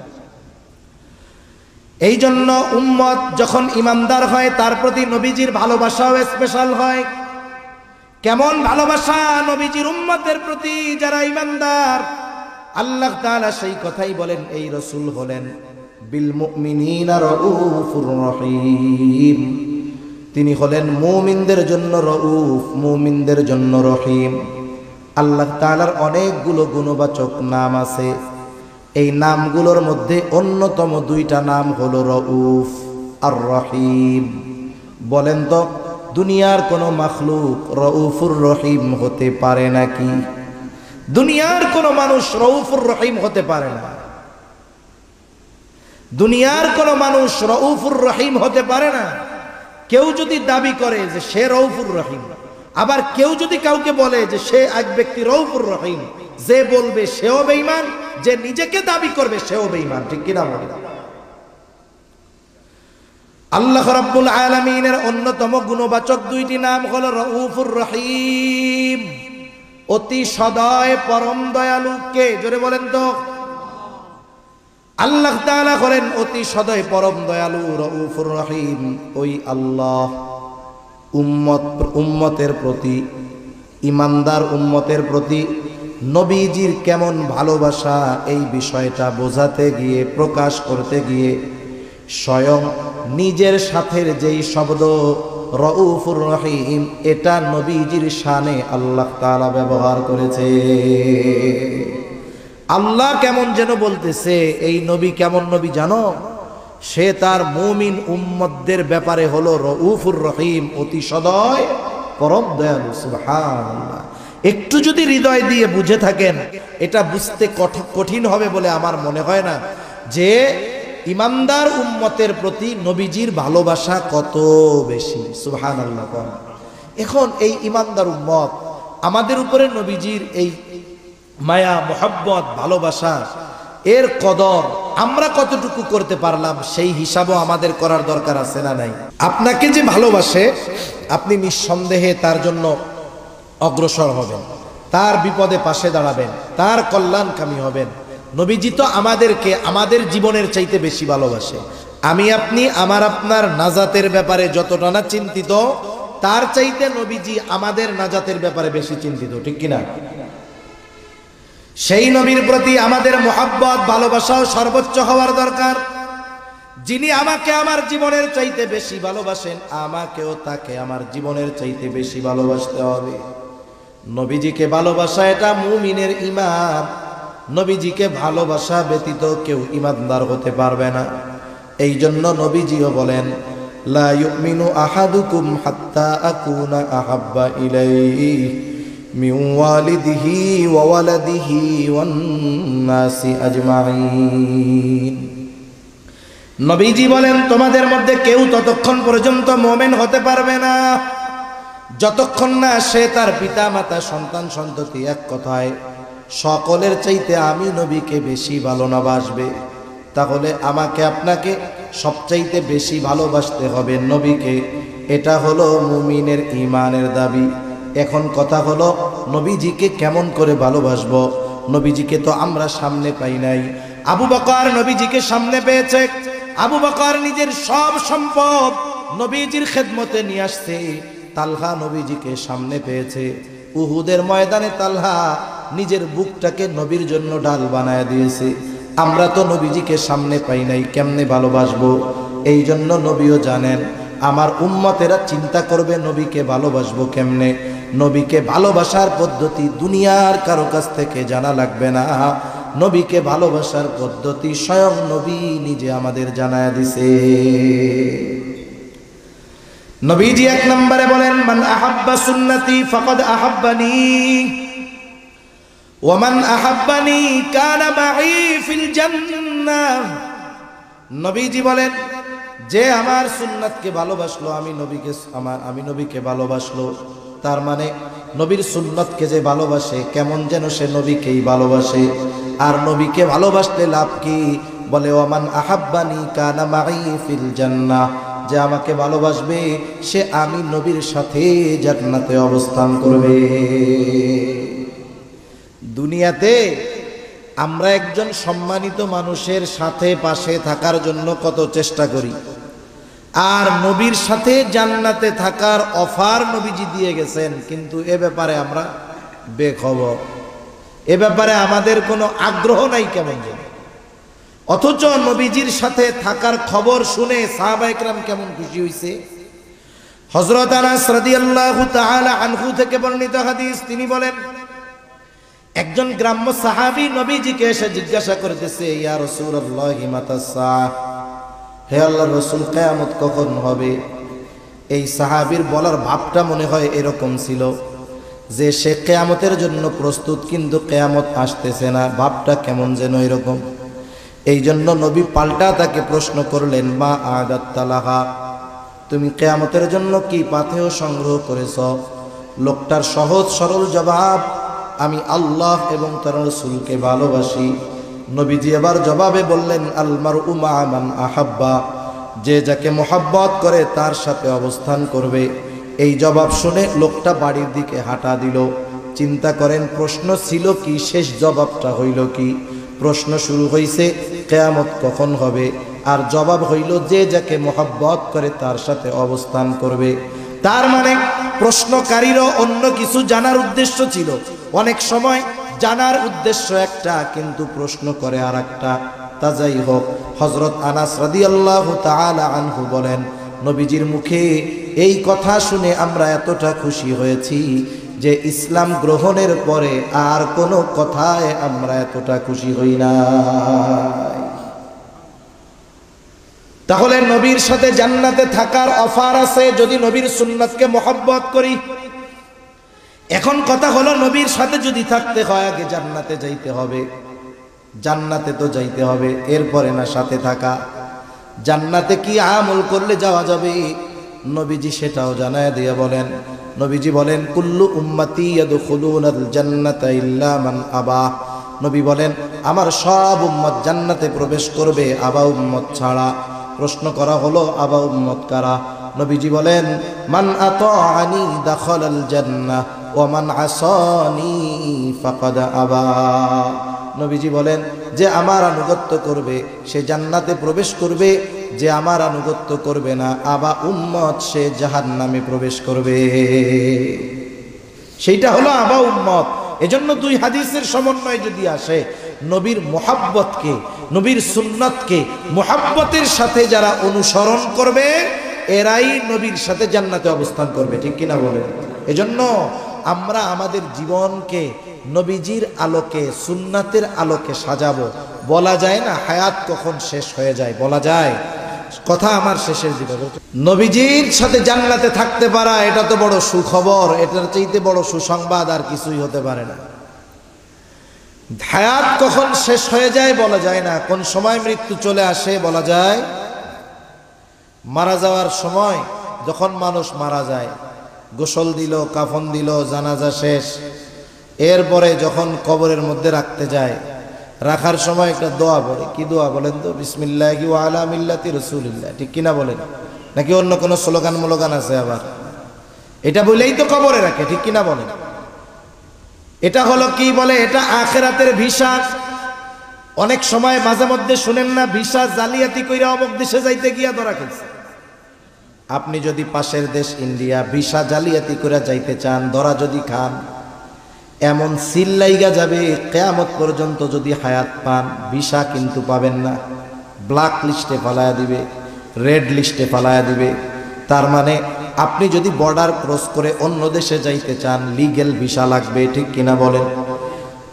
এই জন্য উম্মত যখন ইমানদার হয় তার প্রতি নবীজির ভালোবাসাও স্পেশাল হয়। কেমন ভালোবাসা নবীজির উম্মতের প্রতি যারা ইমানদার! আল্লাহ তাআলা সেই কথাই বলেন এই রাসূল হলেন বিল মুমিনিনা রাউফুর রহিম। তিনি হলেন মুমিনদের জন্য রাউফ, মুমিনদের জন্য রহিম। আল্লাহ তাআলার অনেকগুলো গুণবাচক নাম আছে। এই নামগুলোর মধ্যে অন্যতম 2টা নাম হলো রাউফ আর রহিম। বলেন তো দুনিয়ার কোনো মাখলুক রাউফুর রহিম হতে পারে নাকি? দুনিয়ার কোনো মানুষ রাউফুর রহিম হতে পারে না। দুনিয়ার কোনো মানুষ রাউফুর রহিম হতে পারে না। কেউ যদি দাবি করে যে সে রাউফুর রহিম, আবার কেউ যদি কাউকে বলে যে সে এক ব্যক্তি রাউফুর রহিম, যে বলবে সেও বেঈমান, যে নিজেকে দাবি করবে সেও বেঈমান। ঠিক কিনা বলেন? আল্লাহ রাব্বুল আলামিনের অন্যতম গুণবাচক 2টি নাম হলো রাউফুর রহিম, অতি সদয় পরম দয়ালু। কে? জোরে বলেন তো। আল্লাহ তাআলা হলেন অতি সদয় পরম দয়ালু রাউফুর রহিম। ওই আল্লাহ উম্মতের প্রতি, ইমানদার উম্মতের প্রতি নবীজির কেমন ভালোবাসা, এই বিষয়টা বোঝাতে গিয়ে, প্রকাশ করতে গিয়ে স্বয়ং নিজের সাথের যেই শব্দ রাউফুর রহিম, এটা নবীজির শানে আল্লাহ তাআলা ব্যবহার করেছে। আল্লাহ কেমন যেন বলতেছে, এই নবী কেমন নবী জানো? সে তার মুমিন উম্মতদের ব্যাপারে হলো রাউফুর রহিম, অতি সদয় পরম দয়ালু। সুবহানাল্লাহ। একটু যদি হৃদয় দিয়ে বুঝে থাকেন, এটা বুঝতে কঠিন হবে বলে আমার মনে হয় না যে ইমানদার উম্মতের প্রতি নবীজির ভালোবাসা কত বেশি। সুবহানাল্লাহ। এখন এই ইমানদার উম্মত, আমাদের উপরে নবীজির এই মায়া, মোহাব্বত, ভালোবাসা, এর কদর আমরা কতটুকু করতে পারলাম সেই হিসাবও আমাদের করার দরকার আছে না নাই? আপনাকে যে ভালোবাসে, আপনি নিঃসন্দেহে তার জন্য অগ্রসর হবেন, তার বিপদে পাশে দাঁড়াবেন, তার কল্যাণকামী হবেন। নবীজি তো আমাদেরকে আমাদের জীবনের চাইতে বেশি ভালোবাসে। আমি আপনি আমার আপনার নাজাতের ব্যাপারে যতটা না চিন্তিত, তার চাইতে নবীজি আমাদের নাজাতের ব্যাপারে বেশি চিন্তিত, ঠিক কিনা? সেই নবীর প্রতি আমাদের মোহাব্বত, ভালোবাসাও সর্বোচ্চ হওয়ার দরকার। যিনি আমাকে আমার জীবনের চাইতে বেশি ভালোবাসেন, আমাকেও তাকে আমার জীবনের চাইতে বেশি ভালোবাসতে হবে। নবীজিকে ভালোবাসা এটা মুমিনের ঈমান। নবীজিকে ভালোবাসা ব্যতীত কেউ ঈমানদার হতে পারবে না। এই জন্য নবীজিও বলেন, লা ইউমিনু আহাদুকুম হাত্তা আকুনা আহাব্বা ইলাইহি মিন ওয়ালিদিহি ওয়া ওয়ালাদিহি ওয়ান নাসি আজমাইন। নবীজি বলেন, তোমাদের মধ্যে কেউ ততক্ষণ পর্যন্ত মুমিন হতে পারবে না যতক্ষণ না সে তার পিতা মাতা, সন্তান সন্ততি, এক কথায় সকলের চাইতে আমি নবীকে বেশি ভালোবাসবে। তাহলে আমাকে আপনাকে সবচাইতে বেশি ভালোবাসতে হবে নবীকে। এটা হলো মুমিনের ঈমানের দাবি। এখন কথা হলো, নবীজিকে কেমন করে ভালোবাসবো? নবীজিকে তো আমরা সামনে পাই নাই। আবু বকর নবীজিকে সামনে পেয়েছে। আবু বকর নিজের সব সম্পদ নবীজির খেদমতে নিয়ে আসছে। তালহা নবীজিকে সামনে পেয়েছে। উহুদের ময়দানে তালহা নিজের বুকটাকে নবীর জন্য ডাল বানায় দিয়েছে। আমরা তো নবীজিকে সামনে পাই নাই, কেমনে ভালোবাসবো? এই জন্য নবীও জানেন আমার উম্মতেরা চিন্তা করবে নবীকে ভালোবাসবো কেমনে। নবীকে ভালোবাসার পদ্ধতি দুনিয়ার কারো কাছ থেকে জানা লাগবে না। নবীকে ভালোবাসার পদ্ধতি স্বয়ং নবী নিজে আমাদের জানায় দিছে। নবীজি এক নম্বরে বলেন, মান আহাব্বা সুন্নতি ফাকাদ আহাব্বানি ওয়া মান আহাব্বানি কানা মাই ফিল জান্নাহ। নবীজি বলেন, যে আমার সুন্নাতকে ভালোবাসলো, আমি নবীকে ভালোবাসলো, তার মানে নবীর সুন্নতকে যে ভালোবাসে, কেমন যেন সে নবীকেই ভালোবাসে। আর নবীকে ভালোবাসলে লাভ কি? বলে, ওয়া মান আহাব্বানি কানা মাই ফিল জান্নাহ। যে আমাকে ভালোবাসবে সে আমি নবীর সাথে জান্নাতে অবস্থান করবে। দুনিয়াতে আমরা একজন সম্মানিত মানুষের সাথে পাশে থাকার জন্য কত চেষ্টা করি, আর নবীর সাথে জান্নাতে থাকার অফার নবীজি দিয়ে গেছেন, কিন্তু এ ব্যাপারে আমরা বেখবর। এ ব্যাপারে আমাদের কোনো আগ্রহ নাই কেমন যেন। অথচ নবীজির সাথে থাকার খবর শুনে সাহাবায়ে কেরাম কেমন খুশি হয়েছে। হযরত আনাস রাদিয়াল্লাহু তাআলা আনহু থেকে বর্ণিত হাদিস, তিনি বলেন, একজন গ্রাম্য সাহাবী নবীজিকে এসে জিজ্ঞাসা করতেছে, ইয়া রাসূলুল্লাহ মাতাস সাআহ, হে আল্লাহর রাসূল, কিয়ামত কখন হবে? এই সাহাবীর বলার ভাবটা মনে হয় এরকম ছিল যে সে কিয়ামতের জন্য প্রস্তুত, কিন্তু কিয়ামত আসতেছে না, ভাবটা কেমন যেন এরকম। এই জন্য নবী পাল্টা তাকে প্রশ্ন করলেন, মা আদাত্তালাহা, তুমি কিয়ামতের জন্য কি পাথেয় সংগ্রহ করেছ? লোকটার সহজ সরল জবাব, আমি আল্লাহ এবং তার রাসূলকে ভালোবাসি। নবীজি আবার জবাবে বললেন, আল মারউ মা মান আহাব্বা, যে যাকে মোহাব্বত করে তার সাথে অবস্থান করবে। এই জবাব শুনে লোকটা বাড়ির দিকে হাঁটা দিল। চিন্তা করেন, প্রশ্ন ছিল কি, শেষ জবাবটা হইল কি? প্রশ্ন শুরু হইছে কিয়ামত কখন হবে, আর জবাব হইল যে যাকে মোহাব্বত করে তার সাথে অবস্থান করবে। তার মানে প্রশ্নকারীরও অন্য কিছু জানার উদ্দেশ্য ছিল। অনেক সময় জানার উদ্দেশ্য একটা, কিন্তু প্রশ্ন করে আর একটা। তা যাই হোক, হযরত আনাস রাদিয়াল্লাহু তাআলা আনহু বলেন, নবীজির মুখে এই কথা শুনে আমরা এতটা খুশি হয়েছি যে ইসলাম গ্রহণের পরে আর কোনো কথায় আমরা এতটা খুশি হই না। তাহলে নবীর সাথে জান্নাতে থাকার অফার আছে যদি নবীর সুন্নাতকে মোহাব্বত করি। এখন কথা হলো, নবীর সাথে যদি থাকতে হয় আগে জান্নাতে যাইতে হবে। জান্নাতে তো যাইতে হবে, এরপরে না সাথে থাকা। জান্নাতে কি আমল করলে যাওয়া যাবে? নবীজি সেটাও জানায় দিয়ে বলেন, নবীজি বলেন কুল্লু উম্মতি ইয়াদখুলুনাল জান্নাতা ইল্লা মান আবা। নবী বলেন আমার সব উম্মত জান্নাতে প্রবেশ করবে, আবা উম্মত ছাড়া। প্রশ্ন করা হলো আবা উম্মত কারা? নবীজি বলেন মান আতাআনি দাখালাল জান্নাহ ওয়া মান আসানি ফাকাদ আবা। নবীজি বলেন যে আমার আনুগত্য করবে সে জান্নাতে প্রবেশ করবে, যে আমার আনুগত্য করবে না আবা উম্মত সে জাহান্নামে প্রবেশ করবে। সেইটা হলো আবা উম্মত। এজন্য দুই হাদিসের সমন্বয় যদি আসে, নবীর মুহাব্বতকে, নবীর সুন্নাতকে মুহাব্বতের সাথে যারা অনুসরণ করবে এরাই নবীর সাথে জান্নাতে অবস্থান করবে, ঠিক কিনা বলেন? এজন্য আমরা আমাদের জীবনকে নবীজির আলোকে, সুন্নাতের আলোকে সাজাবো। বলা যায় না হায়াত কখন শেষ হয়ে যায়, বলা যায়? কথা আমার শেষের দিকে, নবীজির সাথে জান্নাতে থাকতে পারা এটা তো বড় সুখবর, এটার চাইতে বড় সুসংবাদ আর কিছুই হতে পারে না। হায়াত কখন শেষ হয়ে যায় বলা যায় না, কোন সময় মৃত্যু চলে আসে বলা যায়। মারা যাওয়ার সময় যখন মানুষ মারা যায়, গোসল দিল, কাফন দিল, জানাজা শেষ, এরপরে যখন কবরের মধ্যে রাখতে যায়, রাখার সময় একটা দোয়া পড়ে। কি দোয়া বলেন তো? বিসমিল্লাহি ওয়া আলা মিল্লাতি রাসূলিল্লাহ, ঠিক কিনা বলেন? নাকি অন্য কোনো স্লোগান মোলোগান আছে আবার? এটা বলেই তো কবরে রাখে, ঠিক কিনা বলেন? এটা হলো কি বলে, এটা আখিরাতের ভিসা। অনেক সময় মাঝে মধ্যে শুনেন না, ভিসা জালিয়াতি কইরা অমুক দেশে যাইতে গিয়া ধরা খেয়েছে। আপনি যদি পাশের দেশ ইন্ডিয়া ভিসা জালিয়াতি করে যাইতে চান, ধরা যদি খান, এমন সিল লাইগা যাবে কিয়ামত পর্যন্ত যদি হায়াত পান, ভিসা কিন্তু পাবেন না। ব্ল্যাক লিস্টে ফালায়া দিবে, রেড লিস্টে ফালায়া দিবে। তার মানে আপনি যদি বর্ডার ক্রস করে অন্য দেশে যাইতে চান, লিগ্যাল ভিসা লাগবে, ঠিক কিনা বলেন?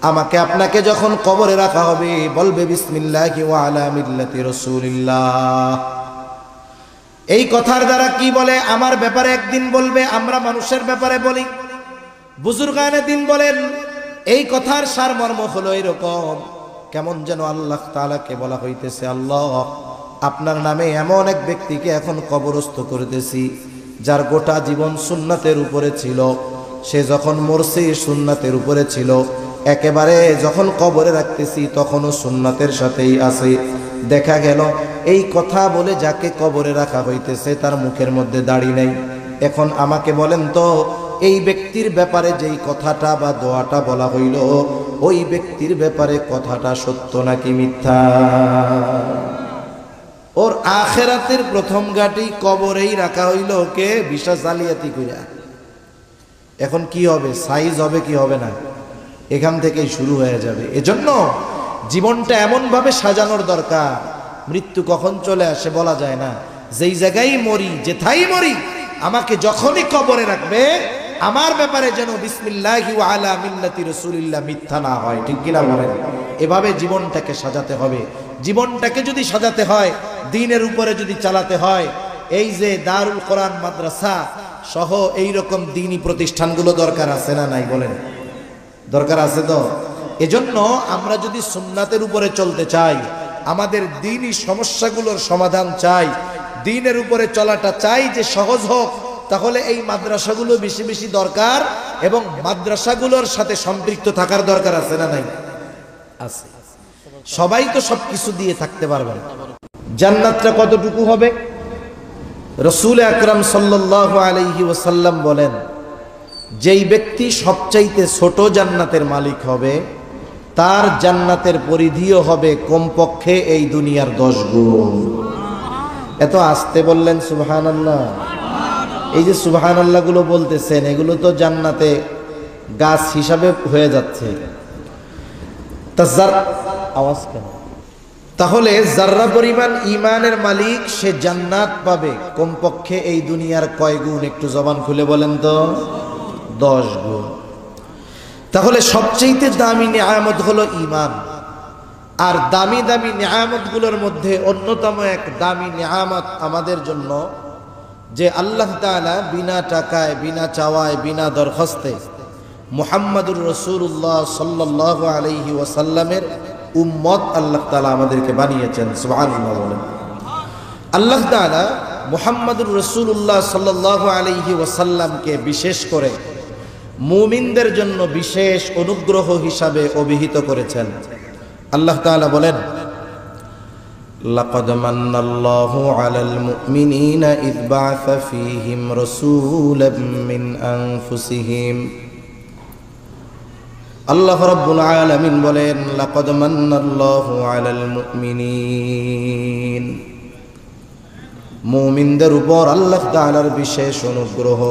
আমাকে আপনাকে যখন কবরে রাখা হবে বলবে বিসমিল্লাহি ওয়া আলা মিল্লাতি রাসূলিল্লাহ। এই কথার দ্বারা কি বলে, আমার ব্যাপারে একদিন বলবে, আমরা মানুষের ব্যাপারে বলি। বুজুর্গানে দিন বলেন এই কথার সারমর্ম হলো এরকম, কেমন যেন আল্লাহ তাআলাকে বলা হইতেছে, আল্লাহ আপনার নামে এমন এক ব্যক্তিকে এখন কবরস্থ করতেছি যার গোটা জীবন সুন্নাতের উপরে ছিল। সে যখন মরছে সুন্নাতের উপরে ছিল, একেবারে যখন কবরে রাখতেছি তখনও সুন্নাতের সাথেই আছে। দেখা গেল এই কথা বলে যাকে কবরে রাখা হইতেছে তার মুখের মধ্যে দাড়ি নেই। এখন আমাকে বলেন তো, এই ব্যক্তির ব্যাপারে যেই কথাটা বা দোয়াটা বলা হইল, ওই ব্যক্তির ব্যাপারে কথাটা সত্য নাকি মিথ্যা? ওর আখিরাতের প্রথম ঘাটি কবরেই রাখা হইল, ওকে ভিসা জালিয়াতি কইরা। এখন কি হবে? সাইজ হবে কি হবে না? এখান থেকেই শুরু হয়ে যাবে। এজন্য জীবনটা এমন ভাবে সাজানোর দরকার, মৃত্যু কখন চলে আসে বলা যায় না। যেই জায়গায় মরি, যেথাই মরি, আমাকে যখনই কবরে রাখবে আমার ব্যাপারে যেন বিসমিল্লাহি ওয়া আলা মিল্লাতি রাসূলিল্লাহ মিথ্যা না হয়, ঠিক কিনা বলেন? এভাবে জীবনটাকে সাজাতে হবে। জীবনটাকে যদি সাজাতে হয়, দ্বীনের উপরে যদি চালাতে হয়, এই যে দারুল কোরআন মাদ্রাসা সহ এইরকম দ্বীনি প্রতিষ্ঠানগুলো দরকার আছে না নাই বলেন? দরকার আছে তো। এজন্য আমরা যদি সুন্নাতের উপরে চলতে চাই, আমাদের দ্বীনি সমস্যাগুলোর সমাধান চাই, দ্বীনের উপরে চলাটা চাই যে সহজ হোক, তাহলে এই মাদ্রাসাগুলো বেশি বেশি দরকার এবং মাদ্রাসাগুলোর সাথে সম্পৃক্ত থাকার দরকার আছে না নাই? আছে। সবাই তো সবকিছু দিয়ে থাকতে পারবে না। জান্নাতটা কতটুকু হবে? রাসূল আকরাম সাল্লাল্লাহু আলাইহি ওয়াসাল্লাম বলেন, যেই ব্যক্তি সবচাইতে ছোট জান্নাতের মালিক হবে তার জান্নাতের পরিধিও হবে কমপক্ষে এই দুনিয়ার 10 গুণ। এত আস্তে বললেন সুবহানাল্লাহ। এই যে সুবহানাল্লাহ গুলো বলতেছেন, এগুলো তো জান্নাতে গাছ হিসাবে হয়ে যাচ্ছে। আওয়াজ কেন? তাহলে যাররা পরিমাণ ঈমানের মালিক সে জান্নাত পাবে কমপক্ষে এই দুনিয়ার কয় গুণ? একটু জবান খুলে বলেন তো। 10 গুণ। তাহলে সবচেয়ে দামি নিয়ামত হলো ঈমান। আর দামি দামি নিয়ামতগুলোর মধ্যে অন্যতম এক দামি নিয়ামত আমাদের জন্য যে আল্লাহ তাআলা বিনা টাকায়, বিনা চাওয়ায়, বিনা দরখাস্তে মুহাম্মাদুর রাসূলুল্লাহ সাল্লাল্লাহু আলাইহি ওয়াসাল্লামের উম্মত আল্লাহ তাআলা আমাদেরকে বানিয়েছেন। সুবহানাল্লাহ বলেন। আল্লাহ তাআলা মুহাম্মাদুর রাসূলুল্লাহ সাল্লাল্লাহু আলাইহি ওয়াসাল্লামকে বিশেষ করে মুমিনদের জন্য বিশেষ অনুগ্রহ হিসাবে অভিহিত করেছেন। আল্লাহ তাআলা বলেন, লাকাদ মান্নাল্লাহু আলাল মুমিনিনা ইয বা'আসা ফীহিম রাসূলাম মিন আনফুসিহিম। আল্লাহ রাব্বুল আলামিন বলেন, লাকাদ মান্নাল্লাহু আলাল মুমিনিন, মুমিনদের উপর আল্লাহ তাআলার বিশেষ অনুগ্রহ।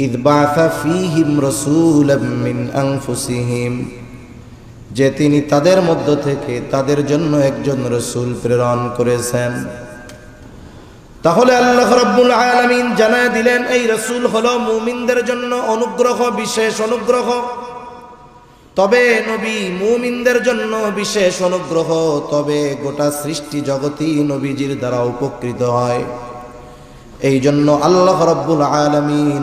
ইয বা'আসা ফীহিম রাসূলাম মিন আনফুসিহিম, যে তিনি তাদের মধ্য থেকে তাদের জন্য একজন রাসূল প্রেরণ করেছেন। তাহলে আল্লাহ রাব্বুল আলামিন জানায় দিলেন এই রাসূল হলো মুমিনদের জন্য অনুগ্রহ, বিশেষ অনুগ্রহ। তবে নবী মুমিনদের জন্য বিশেষ অনুগ্রহ, তবে গোটা সৃষ্টি জগতই নবীজির দ্বারা উপকৃত হয়। এই জন্য আল্লাহ রাব্বুল আলামিন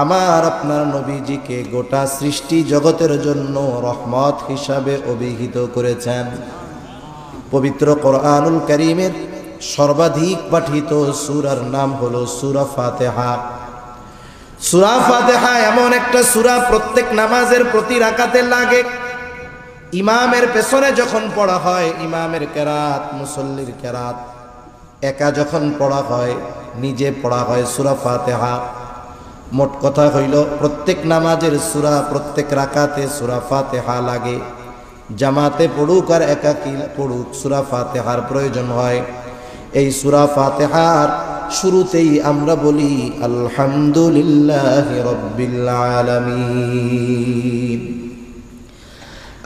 আমার আপনার নবীজিকে গোটা সৃষ্টি জগতের জন্য রহমত হিসাবে অভিহিত করেছেন। পবিত্র কোরআনুল কারীমের সর্বাধিক পাঠিত সূরার নাম হলো সূরা ফাতিহা। সূরা ফাতিহা এমন একটা সূরা প্রত্যেক নামাজের প্রতি রাকাতে লাগে। ইমামের পেছনে যখন পড়া হয়, ইমামের কেরাত, মুসল্লির কেরাত একা যখন পড়া হয়, নিজে পড়া হয় সূরা ফাতিহা। মোট কথা হইল প্রত্যেক নামাজের সূরা, প্রত্যেক রাকাতে সূরা ফাতিহা লাগে। জামাতে পড়ুক আর একাকী পড়ুক, সূরা ফাতিহার প্রয়োজন হয়। এই সূরা ফাতিহার শুরুতেই আমরা বলি আলহামদুলিল্লাহি রাব্বিল আলামিন।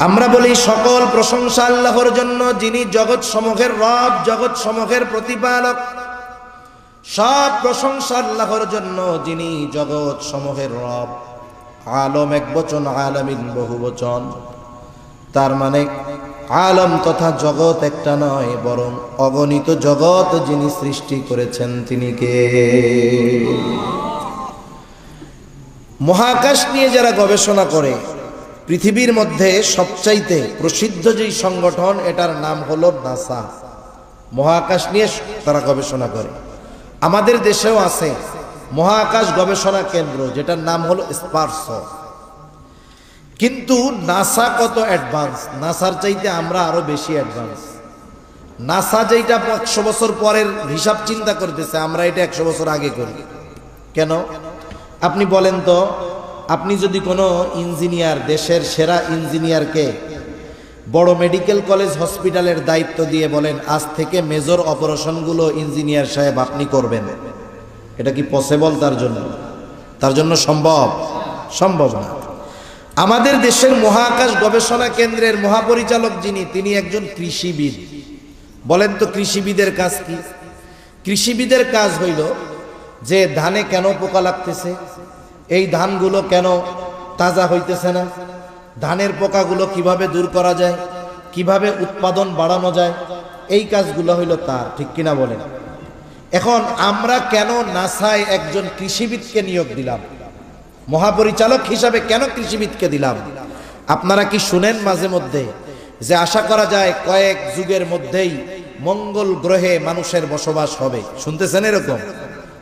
আমরা বলি সকল প্রশংসা আল্লাহর জন্য, যিনি জগৎ সমূহের রব, জগৎ সমূহের প্রতিপালক। সব প্রশংসা আল্লাহর জন্য, যিনি জগৎ সমূহের রব। আলম একবচন, আলামিন বহুবচন। তার মানে আলম তথা জগৎ একটা নয়, বরং অগণিত জগৎ যিনি সৃষ্টি করেছেন তিনি কে? মহাকাশ নিয়ে যারা গবেষণা করে, পৃথিবীর মধ্যে সবচাইতে প্রসিদ্ধ যেই সংগঠন, এটার নাম হলো নাসা। মহাকাশ নিয়ে তারা গবেষণা করে। আমাদের দেশেও আছে মহাকাশ গবেষণা কেন্দ্র, যেটার নাম হলো স্পার্স। কিন্তু নাসা কত অ্যাডভান্স, নাসার চাইতে আমরা আরো বেশি অ্যাডভান্স। নাসা যেটা 100 বছর পরের হিসাব চিন্তা করতেছে, আমরা এটা 100 বছর আগে করি। কেন আপনি বলেন তো? আপনি যদি কোনো ইঞ্জিনিয়ার, দেশের সেরা ইঞ্জিনিয়ারকে বড় মেডিকেল কলেজ হসপিটালের দায়িত্ব দিয়ে বলেন আজ থেকে মেজর অপারেশনগুলো ইঞ্জিনিয়ার সাহেব আপনি করবেন, এটা কি পসিবল? তার জন্য সম্ভব? সম্ভব না। আমাদের দেশের মহাকাশ গবেষণা কেন্দ্রের মহাপরিচালক যিনি, তিনি একজন কৃষিবিদ। বলেন তো কৃষিবিদের কাজ কি? কৃষিবিদের কাজ হইল যে ধানে কেন পোকা লাগতেছে, এই ধানগুলো কেন তাজা হইতেছে না, ধানের পোকাগুলো কিভাবে দূর করা যায়, কিভাবে উৎপাদন বাড়ানো যায়, এই কাজগুলো হইল তার। ঠিক কিনা বলেন? এখন আমরা কেন নাসায় একজন কৃষিবিদকে নিয়োগ দিলাম? মহাপরিচালক হিসাবে কেন কৃষিবিদকে দিলাম? আপনারা কি শুনেন মাঝে মধ্যে যে আশা করা যায় কয়েক যুগের মধ্যেই মঙ্গল গ্রহে মানুষের বসবাস হবে? শুনতেছেন এরকম?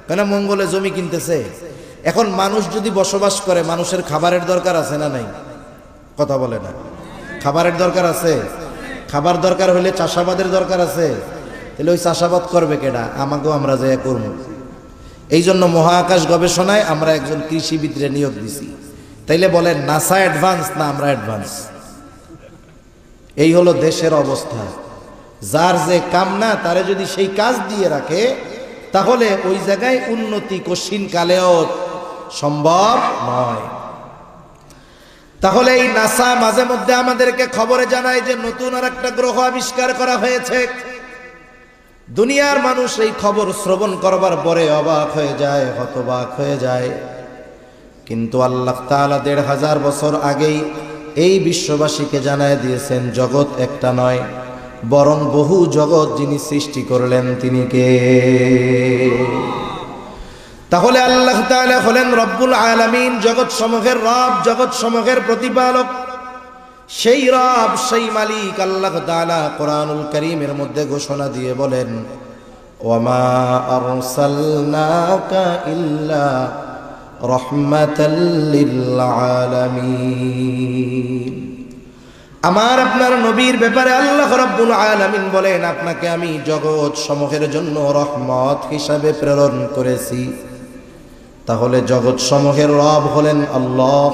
কেন মঙ্গলে জমি কিনতেছে। এখন মানুষ যদি বসবাস করে, মানুষের খাবারের দরকার আছে না নাই? কথা বলে না। খাবারের দরকার আছে। খাবার দরকার হলে চাষাবাদের দরকার আছে। তাহলে ওই চাষাবাদ করবে কেডা? আমাকেও আমরা যে করব। এই জন্য মহাকাশ গবেষণায় আমরা একজন কৃষিবিদরে নিয়োগ দিছি। তাইলে বলেন নাসা অ্যাডভান্স না আমরা অ্যাডভান্স? এই হলো দেশের অবস্থা। যার যে কাম না, তারে যদি সেই কাজ দিয়ে রাখে, তাহলে ওই জায়গায় উন্নতি কশিন কালেও সম্ভব নয়। তাহলে এই নাসা মাঝে মধ্যে আমাদেরকে খবরে জানায় যে নতুন আর একটা গ্রহ আবিষ্কার করা হয়েছে। দুনিয়ার মানুষ এই খবর শ্রবণ করবার পরে অবাক হয়ে যায়, হতবাক হয়ে যায়। কিন্তু আল্লাহ তাআলা ১৫০০ বছর আগেই এই বিশ্ববাসীকে জানায় দিয়েছেন জগৎ একটা নয়, বরং বহু জগৎ যিনি সৃষ্টি করলেন তিনি কে? তাহলে আল্লাহ তাআলা হলেন রব্বুল আলামিন, জগৎ সমূহের রব, জগৎ সমূহের প্রতিপালক। সেই রব, সেই মালিক আল্লাহ তাআলা কোরআনুল কারীমের মধ্যে ঘোষণা দিয়ে বলেন, ওয়ামা আরসালনাকা ইল্লা রাহমাতাল লিল আলামিন। আমার আপনার নবীর ব্যাপারে আল্লাহ রাব্বুল আলামিন বলেন, আপনাকে আমি জগৎ সমূহের জন্য রহমত হিসাবে প্রেরণ করেছি। তাহলে জগৎ সমূহের রব হলেন আল্লাহ,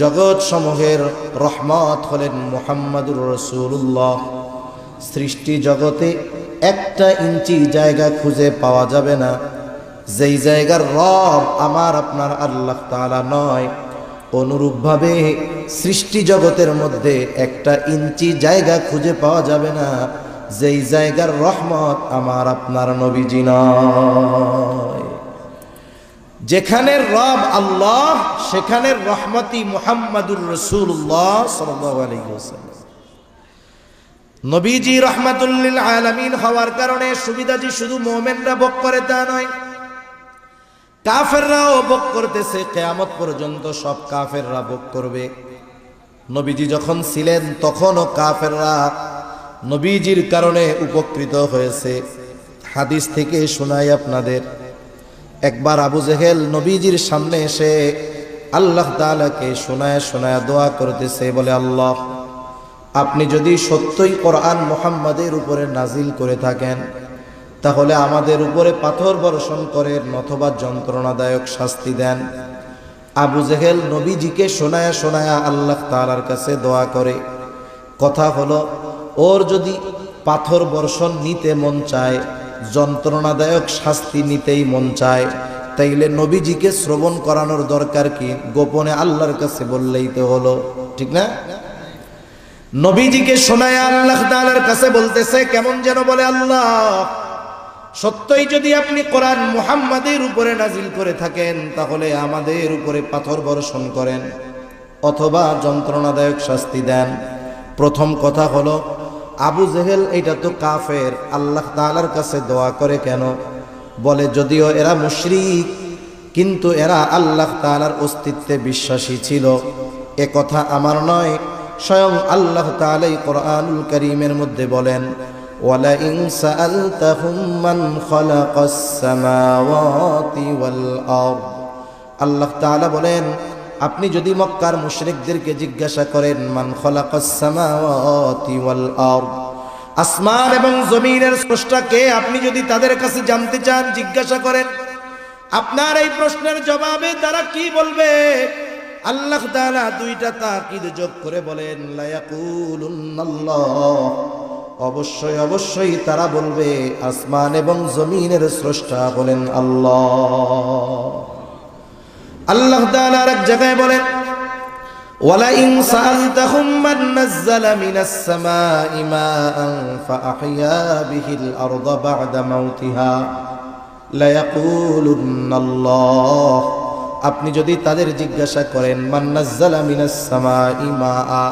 জগৎ সমূহের রহমত হলেন মুহাম্মাদুর রাসূলুল্লাহ। সৃষ্টি জগতে একটা ইঞ্চি জায়গা খুঁজে পাওয়া যাবে না যেই জায়গার রব আমার আপনার আল্লাহ তাআলা নয়। অনুরূপভাবে সৃষ্টি জগতের মধ্যে একটা ইঞ্চি জায়গা খুঁজে পাওয়া যাবে না যেই জায়গার রহমত আমার আপনার নবীজি নয়। যেখানে রব আল্লাহ সেখানে রহমতি মুহাম্মাদুর রাসূলুল্লাহ সাল্লাল্লাহু আলাইহি ওয়াসাল্লাম। নবীজি রাহমাতুল লিল আলামিন হওয়ার কারণে সুবিধাজি শুধু মুমিনরা ভোগ করে তা নয়, কাফেররাও ভোগ করতেছে। কিয়ামত পর্যন্ত সব কাফেররা ভোগ করবে। নবীজি যখন ছিলেন তখনও কাফেররা নবীজির কারণে উপকৃত হয়েছে। হাদিস থেকে শোনাই আপনাদের, একবার আবু জেহেল নবীজির সামনে এসে আল্লাহ তাআলাকে শোনায় শোনায় দোয়া করতেছে, বলে, আল্লাহ, আপনি যদি সত্যই কোরআন মুহাম্মাদের উপরে নাজিল করে থাকেন তাহলে আমাদের উপরে পাথর বর্ষণ করেন অথবা যন্ত্রণাদায়ক শাস্তি দেন। আবু জেহেল নবীজিকে শোনায়া শোনায়া আল্লাহ তাআলার কাছে দোয়া করে। কথা হলো, ওর যদি পাথর বর্ষণ নিতে মন চায়, যন্ত্রণাদায়ক শাস্তি নিতেই মন চায়, তাইলে নবীজিকে শ্রবণ করানোর দরকার কি? গোপনে আল্লাহর কাছে বললেই তো হলো, ঠিক না? নবীজিকে শোনায় আল্লাহ তাআলার কাছে বলতেছে, কেমন যেন বলে, আল্লাহ, সত্যই যদি আপনি কোরআন মুহাম্মাদের উপরে নাজিল করে থাকেন তাহলে আমাদের উপরে পাথর বর্ষণ করেন অথবা যন্ত্রণাদায়ক শাস্তি দেন। প্রথম কথা হলো, আবু জেহেল এটা তো কাফের, আল্লাহ তাআলার কাছে দোয়া করে কেন? বলে, যদিও এরা মুশরিক কিন্তু এরা আল্লাহ তাআলার অস্তিত্বে বিশ্বাসী ছিল। এ কথা আমার নয়, স্বয়ং আল্লাহ তাআলাই কোরআনুল কারীমের মধ্যে বলেন, ওয়ালা ইন সাআলতাহুম মান খালাকাস সামাওয়াতি ওয়াল আরদ। আল্লাহ তাআলা বলেন, আপনি যদি মক্কার মুশরিকদেরকে জিজ্ঞাসা করেন, মান খালাকাস সামাওয়াতি ওয়াল আরদ, আসমান এবং জমিনের স্রষ্টা কে, আপনি যদি তাদের কাছে জানতে চান, জিজ্ঞাসা করেন, আপনার এই প্রশ্নের জবাবে তারা কি বলবে? আল্লাহ তাআলা দুইটা তাকিদ যোগ করে বলেন, লা ইয়াকুলুন্নাল্লাহ, অবশ্যই অবশ্যই তারা বলবে আসমান এবং জমিনের স্রষ্টা বলেন আল্লাহ। আল্লাহ তাআলা আর এক জায়গায় বলেন, ওয়ালা ইন সাআলতাহুম মান নাযালা মিনাস সামাই মাআন ফাআহইয়া বিহিল আরদা বা'দা মাউতিহা লা ইয়াকুলুন্নাল্লাহ। আপনি যদি তাদের জিজ্ঞাসা করেন, মান নাযালা মিনাস সামাই মাআ,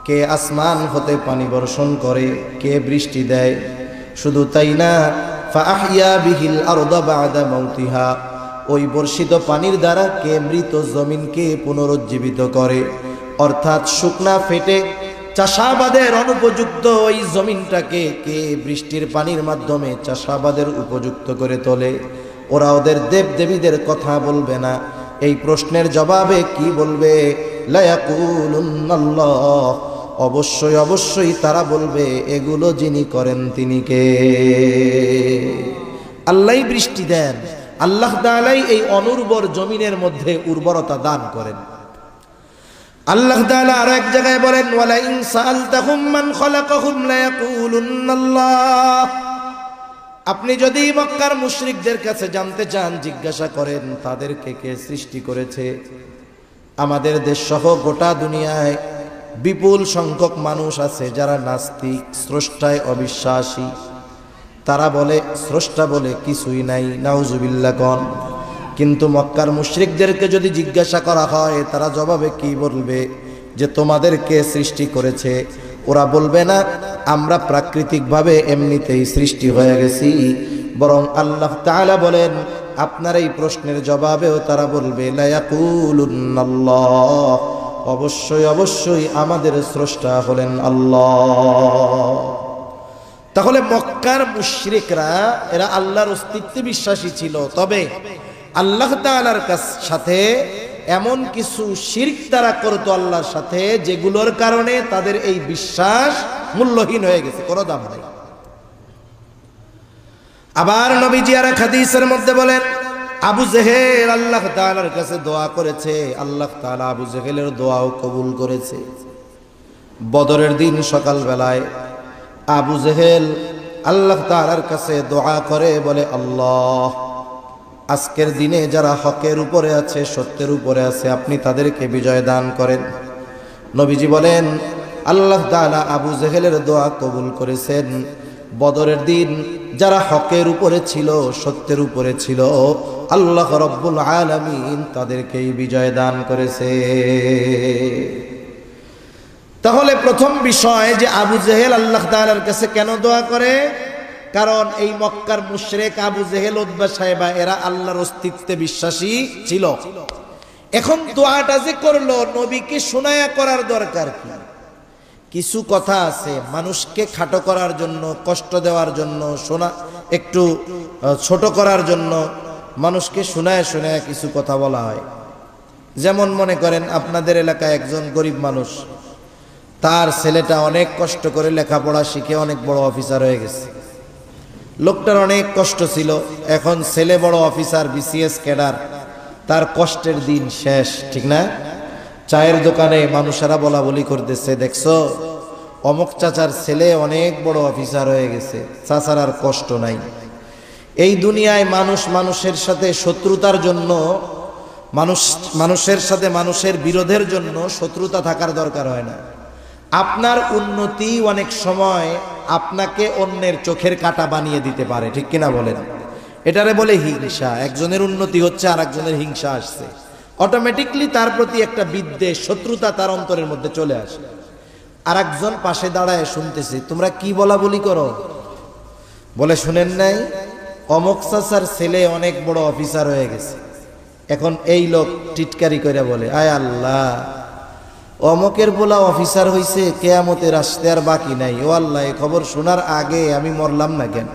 কে আসমান হতে পানি বর্ষণ করে, কে বৃষ্টি দেয়, শুধু তাই না, ফাআহইয়া বিহিল আরদা বা'দা মাউতিহা, ওই বর্ষিত পানির দ্বারা কে মৃত জমিনকে পুনরুজ্জীবিত করে, অর্থাৎ শুকনা ফেটে চাষাবাদের অনুপযুক্ত ওই জমিনটাকে কে বৃষ্টির পানির মাধ্যমে চাষাবাদের উপযুক্ত করে তোলে। ওরা ওদের দেব দেবীদের কথা বলবে না। এই প্রশ্নের জবাবে কি বলবে? লা ইয়াকুলুন্নাল্লাহ, অবশ্যই অবশ্যই তারা বলবে এগুলো যিনি করেন তিনি কে? আল্লাহই বৃষ্টি দেন, আল্লাহ তাআলাই এই অনুর্বর জমিনের মধ্যে উর্বরতা দান করেন। আল্লাহ তাআলা আর এক জায়গায় বলেন, ওয়ালা ইন সাআলতাহুম মান খালাকাহুম লা ইয়াকুলুন্নাল্লাহ। আপনি যদি মক্কার মুশরিকদের কাছে জানতে চান, জিজ্ঞাসা করেন তাদেরকে কে সৃষ্টি করেছে, আমাদের দেশ সহ গোটা দুনিয়ায় বিপুল সংখ্যক মানুষ আছে যারা নাস্তিক, স্রষ্টায় অবিশ্বাসী। তারা বলে স্রষ্টা বলে কিছুই নাই, নাউজুবিল্লাহ কন। কিন্তু মক্কার মুশরিকদেরকে যদি জিজ্ঞাসা করা হয়, তারা জবাবে কি বলবে? যে তোমাদেরকে সৃষ্টি করেছে। ওরা বলবে না আমরা প্রাকৃতিকভাবে এমনিতেই সৃষ্টি হয়ে গেছি, বরং আল্লাহ তাআলা বলেন আপনার এই প্রশ্নের জবাবেও তারা বলবে লা ইয়াকুলুন্নাল্লাহ, অবশ্যই অবশ্যই আমাদের স্রষ্টা হলেন আল্লাহ। তাহলে মক্কার মুশরিকরা এরা আল্লাহর অস্তিত্বে বিশ্বাসী ছিল, তবে আল্লাহ তাআলার সাথে এমন কিছু শিরক তারা করতো আল্লাহর সাথে, যেগুলোর কারণে তাদের এই বিশ্বাস মূল্যহীন হয়ে গেছে, কোনো দাম নেই। আবার নবীজি আর হাদিসের মধ্যে বলেন আবু জেহেল আল্লাহ তাআলার কাছে দোয়া করেছে, আল্লাহ তাআলা আবু জেহেলের দোয়াও কবুল করেছে। বদরের দিন সকাল বেলায় আবু জেহেল আল্লাহ তাআলার কাছে দোয়া করে বলে, আল্লাহ আজকের দিনে যারা হকের উপরে আছে, সত্যের উপরে আছে, আপনি তাদেরকে বিজয় দান করেন। নবীজি বলেন আল্লাহ তাআলা আবু জেহেলের দোয়া কবুল করেছেন। বদরের দিন যারা হকের উপরে ছিল, সত্যের উপরে ছিল, আল্লাহ রব্বুল আলামিন তাদেরকেই বিজয় দান করেছে। তাহলে প্রথম বিষয় যে আবু জেহেল আল্লাহ তাআলার কাছে কেন দোয়া করে, কারণ এই মক্কার মুশরিক আবু জেহেল, উতবা, সাইবা এরা আল্লাহর অস্তিত্বে বিশ্বাসী ছিল। এখন দোয়াটা যে করলো, নবীকে শোনায়া করার দরকার কি? কিছু কথা আছে মানুষকে খাটো করার জন্য, কষ্ট দেওয়ার জন্য, শোনা একটু ছোট করার জন্য মানুষকে শোনায় শোনায় কিছু কথা বলা হয়। যেমন মনে করেন আপনাদের এলাকায় একজন গরিব মানুষ, তার ছেলেটা অনেক কষ্ট করে লেখাপড়া শিখে অনেক বড় অফিসার হয়ে গেছে। লোকটার অনেক কষ্ট ছিল, এখন ছেলে বড় অফিসার, বিসিএস ক্যাডার, তার কষ্টের দিন শেষ, ঠিক না? চায়ের দোকানে মানুষেরা বলা বলি করতেছে, দেখছো অমুক চাচার ছেলে অনেক বড় অফিসার হয়ে গেছে, চাচার আর কষ্ট নাই। এই দুনিয়ায় মানুষ মানুষের সাথে শত্রুতার জন্য, মানুষের সাথে মানুষের বিরোধের জন্য শত্রুতা থাকার দরকার হয় না। আপনার উন্নতি অনেক সময় আপনাকে অন্যের চোখের কাঁটা বানিয়ে দিতে পারে, ঠিক কিনা বলেন? এটারে বলে হিংসা। একজনের উন্নতি হচ্ছে আর একজনের হিংসা আসছে, অটোমেটিকলি তার প্রতি একটা বিদ্বেষ, শত্রুতা তার অন্তরের মধ্যে চলে আসে। আর একজন পাশে দাঁড়ায় শুনতেছে, তোমরা কি বলা বলি করো? বলে শুনেন নাই অমুক চাচার ছেলে অনেক বড় অফিসার হয়ে গেছে। এখন এই লোক টিটকারি করে বলে, আয় আল্লাহ, অমুকের বলা অফিসার হইছে, কিয়ামতের আসতে আর বাকি নাই। ও আল্লাহ, এই খবর শোনার আগে আমি মরলাম না কেন?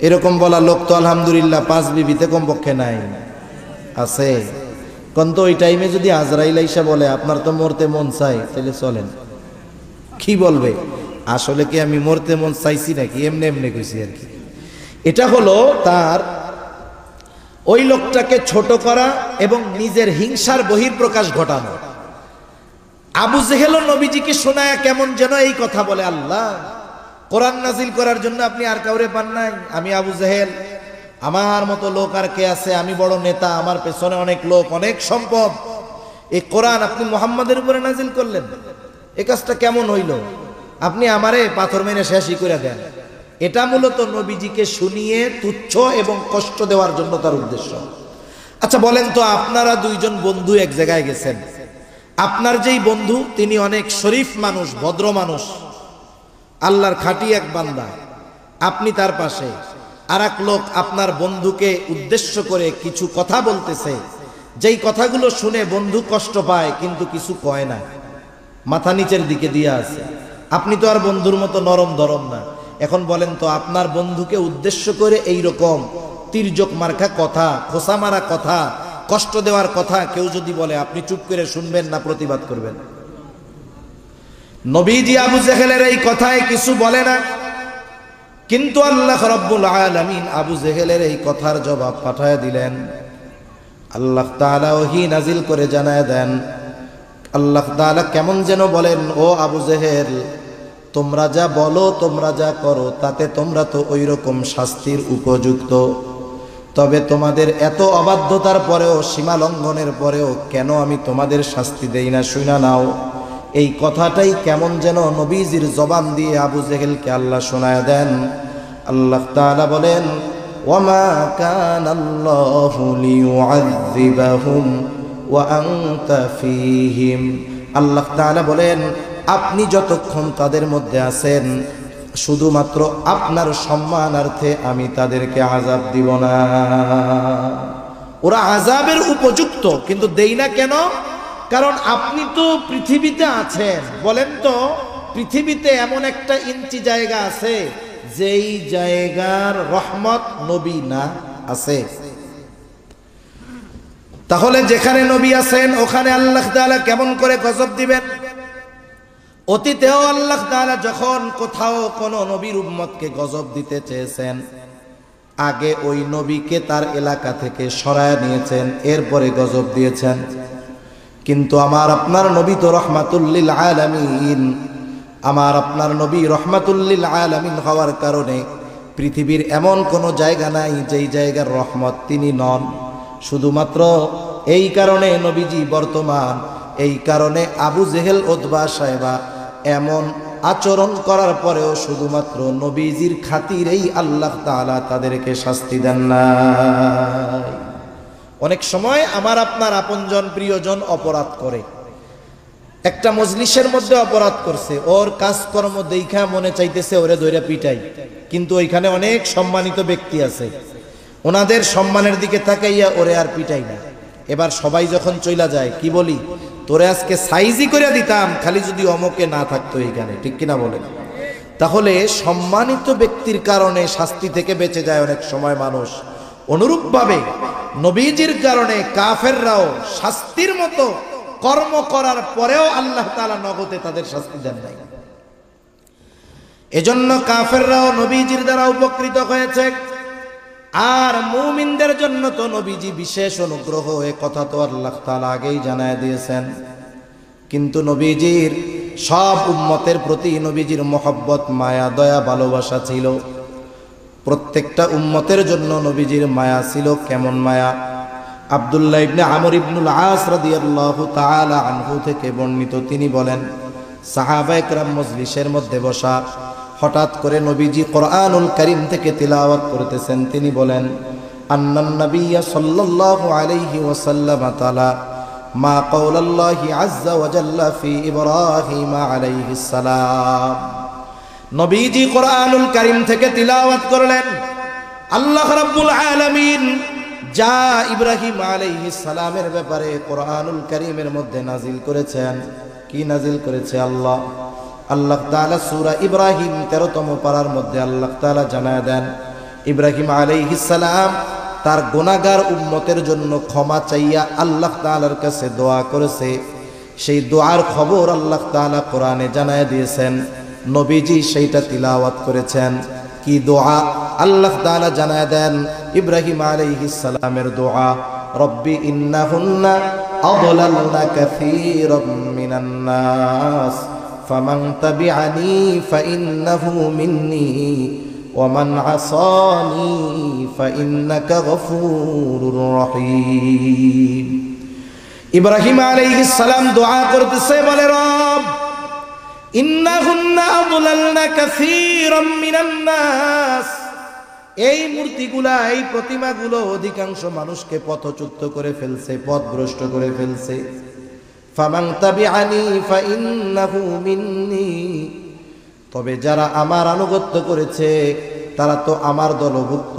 এরকম বলা লোক তো আলহামদুলিল্লাহ 5 বিবিতে কমপক্ষে নাই, আছে। কিন্তু ওই টাইমে যদি আজরাইল আইসা বলে আপনার তো মরতে মন চাই, তাহলে চলেন, কি বলবে? আসলে কি আমি মরতে মন চাইছি নাকি, এমনি এমনি কইছি আর কি। এটা হলো তার ওই লোকটাকে ছোট করা এবং নিজের হিংসার বহিঃপ্রকাশ ঘটানো। আবু জেহেল নবীজিকে শোনায় কেমন যেন এই কথা বলে, আল্লাহ কোরআন নাজিল করার জন্য আপনি আর কাউরে পান নাই? আমি আবু জেহেল, আমার মতো লোক আর কে আছে? আমি বড় নেতা, আমার পেছনে অনেক লোক, অনেক সম্পদ। এই কোরআন আপনি মুহাম্মাদের উপরে নাজিল করলেন, এই কাজটা কেমন হইল? আপনি আমারে পাথর মেরে শেষই করে দেন। এটা মূলত নবীজিকে শুনিয়ে তুচ্ছ এবং কষ্ট দেওয়ার জন্য তার উদ্দেশ্য। আচ্ছা বলেন তো, আপনারা দুইজন বন্ধু এক জায়গায় গেছেন, আপনার যেই বন্ধু তিনি অনেক শরীফ মানুষ, ভদ্র মানুষ, আল্লাহর খাঁটি এক বান্দা, আপনি তার পাশে, আর এক লোক আপনার বন্ধুকে উদ্দেশ্য করে কিছু কথা বলতেছে, যেই কথাগুলো শুনে বন্ধু কষ্ট পায় কিন্তু কিছু কয় না, মাথা নিচের দিকে দিয়ে আছে। আপনি তো আর বন্ধুর মতো নরম ধরম না। এখন বলেন তো, আপনার বন্ধুকে উদ্দেশ্য করে এই রকম তির্যক মার্কা কথা, খোসা মারা কথা, কষ্ট দেওয়ার কথা কেউ যদি বলে, আপনি চুপ করে শুনবেন না প্রতিবাদ করবেন? নবীজি আবু জেহেলের এই কথায় কিছু বলে না, কিন্তু আল্লাহ রাব্বুল আলামিন আবু জেহেলের এই কথার জবাব পাঠায় দিলেন। আল্লাহ তাআলা ওহী নাজিল করে জানায় দেন, আল্লাহ তাআলা কেমন যেন বলেন, ও আবু জেহেল, তোমরা যা বলো, তোমরা যা করো, তাতে তোমরা তো ওই রকম শাস্তির উপযুক্ত। তবে তোমাদের এত অবাধ্যতার পরেও, সীমা লঙ্ঘনের পরেও কেন আমি তোমাদের শাস্তি দেই না, শুনা নাও। এই কথাটাই কেমন যেন নবীজির জবান দিয়ে আবু জেহেলকে আল্লাহ শোনায় দেন। আল্লাহ তাআলা বলেন, ওয়ামা কানাল্লাহু লিয়ুআযযিবাহুম ওয়া আনতা ফীহিম। আল্লাহ তাআলা বলেন, আপনি যতক্ষণ তাদের মধ্যে আছেন, শুধুমাত্র আপনার সম্মানার্থে আমি তাদেরকে আযাব দিব না। ওরা আযাবের উপযুক্ত, কিন্তু দেই না কেন? কারণ আপনি তো পৃথিবীতে আছেন। বলেন তো, পৃথিবীতে এমন একটা ইঞ্চি জায়গা আছে যেই জায়গার রহমত নবী না আছে? তাহলে যেখানে নবী আছেন ওখানে আল্লাহ তাআলা কেমন করে গজব দিবেন? অতীতেও আল্লাহ তাআলা যখন কোথাও কোনো নবীর উম্মতকে গজব দিতে চেয়েছেন, আগে ওই নবীকে তার এলাকা থেকে সরায় নিয়েছেন, এরপরে গজব দিয়েছেন। কিন্তু আমার আপনার নবী তো রহমাতুল লিল আলামিন। আমার আপনার নবী রহমাতুল লিল আলামিন হওয়ার কারণে পৃথিবীর এমন কোনো জায়গা নাই যেই জায়গার রহমত তিনি নন। শুধুমাত্র এই কারণে নবীজি বর্তমান, এই কারণে আবু জেহেল উতবা সাহেবা এমন আচরণ করার পরেও শুধুমাত্র নবীজির খাতিরেই আল্লাহ তাআলা তাদেরকে শাস্তি দেন না। অনেক সময় আমার আপনার আপনজন প্রিয়জন অপরাধ করে, একটা মজলিসের মধ্যে অপরাধ করছে, ওর কাজকর্ম দেখা মনে চাইতেছে ওরে ধইরা পিটাই, কিন্তু ওইখানে অনেক সম্মানিত ব্যক্তি আছে, ওনাদের সম্মানের দিকে তাকাইয়া ওরে আর পিটাই না। এবার সবাই যখন চইলা যায় কি বলি, তোরে আজকে সাইজি করে দিতাম খালি যদি অমকে না থাকতো এইখানে, ঠিক কিনা বলেন? তাহলে সম্মানিত ব্যক্তির কারণে শাস্তি থেকে বেঁচে যায় অনেক সময় মানুষ। অনুরূপভাবে নবীজির কারণে কাফেররাও শাস্তির মতো কর্ম করার পরেও আল্লাহ তাআলা নগদে তাদের শাস্তি দেন নাই। এজন্য কাফেররাও নবীজির দ্বারা উপকৃত হয়েছে। আর মুমিনদের জন্য তো নবীজি বিশেষ অনুগ্রহ, এ কথা তো আল্লাহ তাআলা আগেই জানায় দিয়েছেন। কিন্তু নবীজির সব উম্মতের প্রতি নবীজির মহব্বত, মায়া, দয়া, ভালোবাসা ছিল। প্রত্যেকটা উম্মতের জন্য নবীজির মায়া ছিল। কেমন মায়া? আব্দুল্লাহ ইবনে আমর ইবনুল আস রাদিয়াল্লাহু তাআলা আনহু থেকে বর্ণিত, তিনি বলেন, সাহাবায়ে কেরাম মজলিসের মধ্যে বসা, হঠাৎ করে নবীজি কোরআনুল কারীম থেকে তিলাওয়াত করতেছেন। তিনি বলেন, আন্নান নাবিয়্যা সাল্লাল্লাহু আলাইহি ওয়াসাল্লাম তাআলা মা কাওলাল্লাহি আযজা ওয়া জাল্লা ফি ইব্রাহিম আলাইহিস সালাম। নবীজি কোরআনুল কারীম থেকে তিলাওয়াত করলেন, আল্লাহ রাব্বুল আলামিন যা ইব্রাহিম আলাইহিস সালামের ব্যাপারে কোরআনুল কারীমের মধ্যে নাজিল করেছেন। কি নাজিল করেছে? আল্লাহ তাআলা সূরা ইব্রাহিম 13তম পারার মধ্যে আল্লাহ তাআলা জানায় দেন, ইব্রাহিম আলাইহিস সালাম তার গুনাহগার উম্মতের জন্য ক্ষমা চাইয়া আল্লাহ তাআলার কাছে দোয়া করেছে। সেই দোয়ার খবর আল্লাহ তাআলা কোরআনে জানায় দিয়েছেন, নবীজি সেইটা তিলাওয়াত করেছেন। কি দোয়া? আল্লাহ তাআলা জানায় দেন ইব্রাহিম আলাইহিস সালামের দোয়া, রব্বি ইন্নাহুন্না আযলালনা কাসীরাম মিনান নাস ফামান তাবিআনি ফাইন্নাহু মিন্নি ওয়া মান আসানি ফাইন্নাকা গফুরুর রহিম। ইব্রাহিম আলাইহিস সালাম দোয়া করতেছে, বলে, রব ইন্নাহুন্না আযলালনা কাসীরাম মিনান নাস, এই মূর্তিগুলা, এই প্রতিমাগুলো অধিকাংশ মানুষকে পথচ্যুত করে ফেলছে, পথভ্রষ্ট করে ফেলছে। ফামান তাবিআনি ফাইন্নাহু মিন্নি, তবে যারা আমার আনুগত্য করেছে তারা তো আমার দলভুক্ত।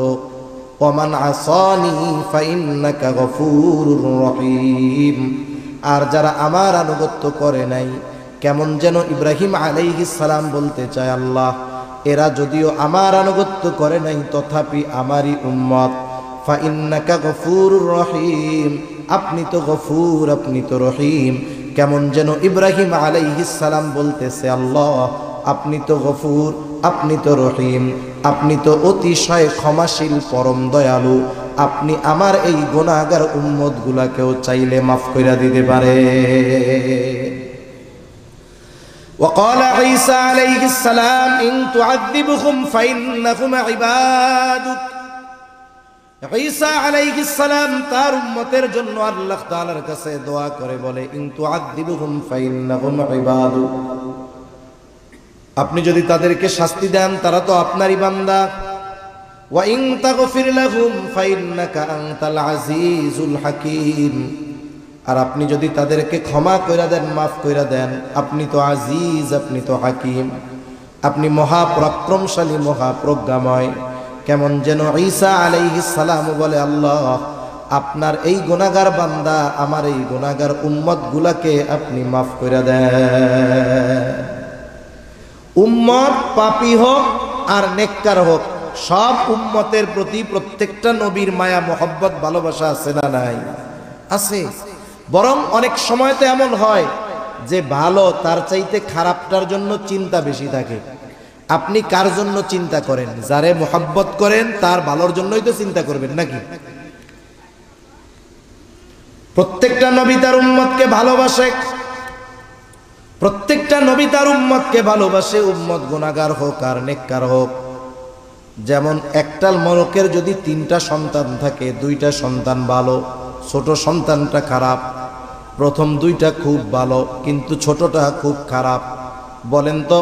ওয়া মান আসানি ফাইন্নাকা গফুরুর রহিম, আর যারা আমার আনুগত্য করে নাই, কেমন যেন ইব্রাহিম আলাইহিস সালাম বলতে চায়, আল্লাহ এরা যদিও আমার আনুগত্য করে নাই তথাপি আমারই উম্মত। ফাইন্নাকা গফুরুর রহিম, আপনি তো গফুর, আপনি তো রহিম। কেমন যেন ইব্রাহিম আলাইহিস সালাম বলতেছে, আল্লাহ আপনি তো গফুর, আপনি তো রহিম, আপনি তো অতিশয় ক্ষমাশীল, পরম দয়ালু, আপনি আমার এই গুনাহগার উম্মতগুলাকেও চাইলে মাফ কইরা দিতে পারে। وقال عيسى عليه السلام إن تعذبهم فإنهم عبادك। ঈসা আলাইহিস সালাম তার উম্মতের জন্য আল্লাহ তাআলার কাছে দোয়া করে বলে, ইন তুআযিবুহুম ফাইন্নাহুম ইবাদুক, আপনি যদি তাদেরকে শাস্তি দেন তারা তো আপনারই বান্দা। ওয়া ইন তাগফির লাহুম ফাইন্নাকা আনতাল আজিজুল হাকীম, আর আপনি যদি তাদেরকে ক্ষমা কইরা দেন, মাফ কইরা দেন, আপনি তো আজিজ, আপনি তো হাকিম। আপনি মহাপরাক্রমশালী, মহাপ্রজ্ঞাময়। কেমন যেন ঈসা আলাইহিস সালাম বলে, আল্লাহ আপনার এই গুনাহগার বান্দা, আমার এই গুনাহগার উম্মত গুলাকে আপনি মাফ করে দেন। উম্মত পাপী হোক আর নেককার হোক, সব উম্মতের প্রতি প্রত্যেকটা নবীর মায়া, মোহব্বত, ভালোবাসা আছে না নাই? আছে। বরং অনেক সময় তো এমন হয় যে ভালো তার চাইতে খারাপটার জন্য চিন্তা বেশি থাকে। আপনি কার জন্য চিন্তা করেন? যারে মোহব্বত করেন তার ভালোর জন্যই তো চিন্তা করবেন নাকি? প্রত্যেকটা নবী তার উম্মতকে ভালোবাসে, প্রত্যেকটা নবী তার উম্মতকে ভালোবাসে, উম্মত গুনাহগার হোক আর নেককার হোক। যেমন একটা মরকের যদি 3টা সন্তান থাকে, 2টা সন্তান ভালো, ছোট সন্তানটা খারাপ। প্রথম 2টা খুব ভালো, কিন্তু ছোটটা খুব খারাপ। বলেন তো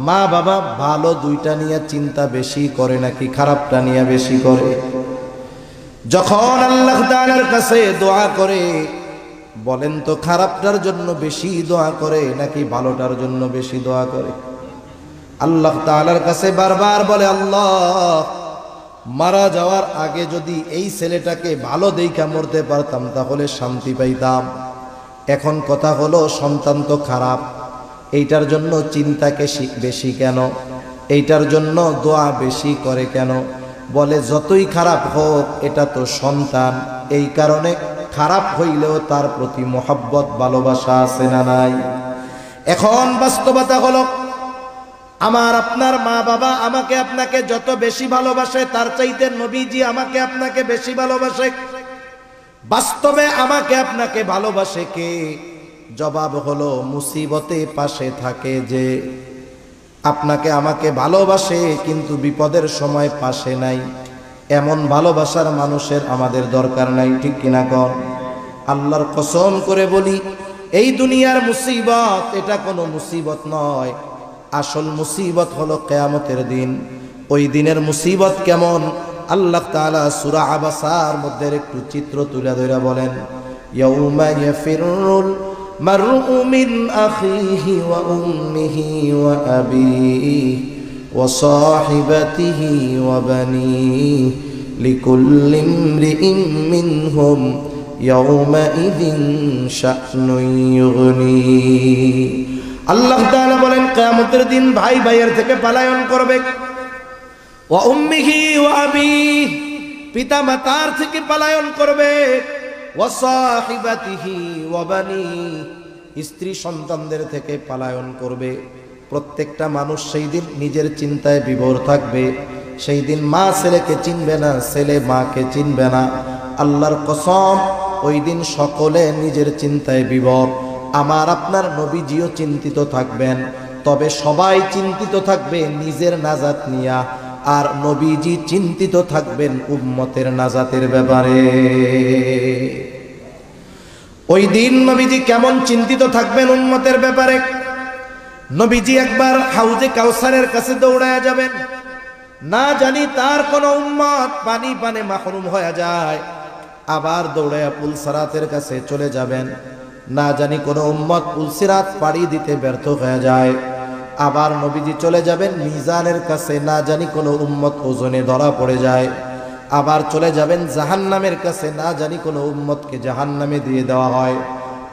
মা বাবা ভালো 2টা নিয়ে চিন্তা বেশি করে নাকি খারাপটা নিয়ে বেশি করে? যখন আল্লাহ তাআলার কাছে দোয়া করে, বলেন তো খারাপটার জন্য বেশি দোয়া করে নাকি ভালোটার জন্য বেশি দোয়া করে? আল্লাহ তাআলার কাছে বারবার বলে, আল্লাহ মারা যাওয়ার আগে যদি এই ছেলেটাকে ভালো দেইখা মরতে পারতাম তাহলে শান্তি পাইতাম। এখন কথা হলো সন্তান তো খারাপ, এইটার জন্য চিন্তাকে বেশি কেন? এইটার জন্য দোয়া বেশি করে কেন? বলে যতই খারাপ হোক এটা তো সন্তান, এই কারণে খারাপ হইলেও তার প্রতি মোহব্বত, ভালোবাসা আছে না নাই? এখন বাস্তবতা হলো আমার আপনার মা বাবা আমাকে আপনাকে যত বেশি ভালোবাসে তার চাইতে নবীজি আমাকে আপনাকে বেশি ভালোবাসে। বাস্তবে আমাকে আপনাকে ভালোবাসে কে? জবাব হলো মুসিবতে পাশে থাকে যে। আপনাকে আমাকে ভালোবাসে কিন্তু বিপদের সময় পাশে নাই, এমন ভালোবাসার মানুষের আমাদের দরকার নাই, ঠিক কিনা কর? আল্লাহর কসম করে বলি, এই দুনিয়ার মুসিবত এটা কোনো মুসিবত নয়। আসল মুসিবত হলো কিয়ামতের দিন। ওই দিনের মুসিবত কেমন আল্লাহ তাআলা সূরা আবাসার মধ্যে একটু চিত্র তুলে ধরে বলেন, ইয়াউমা ইয়াফিরুল মারউ মিন আখিহি ওয়া উম্মিহি ওয়া আবিহি ওয়া সাহিবাতিহি ওয়া বানিহি লিকুল্লি ইমরিইন মিনহুম ইয়াউমাইযিন শা'নুন ইউগনি। আল্লাহ তাআলা বলেন কিয়ামতের দিন ভাই ভাইয়ের থেকে পলায়ন করবে। ওয়া উম্মিহি ওয়া আবিহি, পিতা মাতার থেকে পলায়ন করবে। ওয়া সাহিবাতিহি ওয়া বানিহি, স্ত্রী সন্তানদের থেকে পলায়ন করবে। প্রত্যেকটা মানুষ সেই দিন নিজের চিন্তায় বিভোর থাকবে। সেই দিন মা ছেলেকে চিনবে না, ছেলে মাকে চিনবে না। আল্লাহর কসম, ওই দিন সকলে নিজের চিন্তায় বিভোর। আমার আপনার নবীজিও চিন্তিত থাকবেন, তবে সবাই চিন্তিত থাকবে নিজের নাজাত নিয়া, আর নবীজি চিন্তিত থাকবেন উম্মতের নাজাতের ব্যাপারে। ওই দিন নবীজি কেমন চিন্তিত থাকবেন উম্মতের ব্যাপারে? নবীজি একবার হাউজে কাউসারের কাছে দৌড়ায়া যাবেন, না জানি তার কোন উম্মত পানি পানে মাহরুম হয়ে যায়। আবার দৌড়ায়া পুলসিরাতের কাছে চলে যাবেন, না জানি কোন উম্মত পুলসিরাত পাড়ি দিতে ব্যর্থ হয়ে যায়। আবার নবীজি চলে যাবেন মিজানের কাছে, না জানি কোন উম্মত ওজনে ধরা পড়ে যায়। আবার চলে যাবেন জাহান্নামের কাছে, না জানি কোন উম্মতকে জাহান্নামে দিয়ে দেওয়া হয়।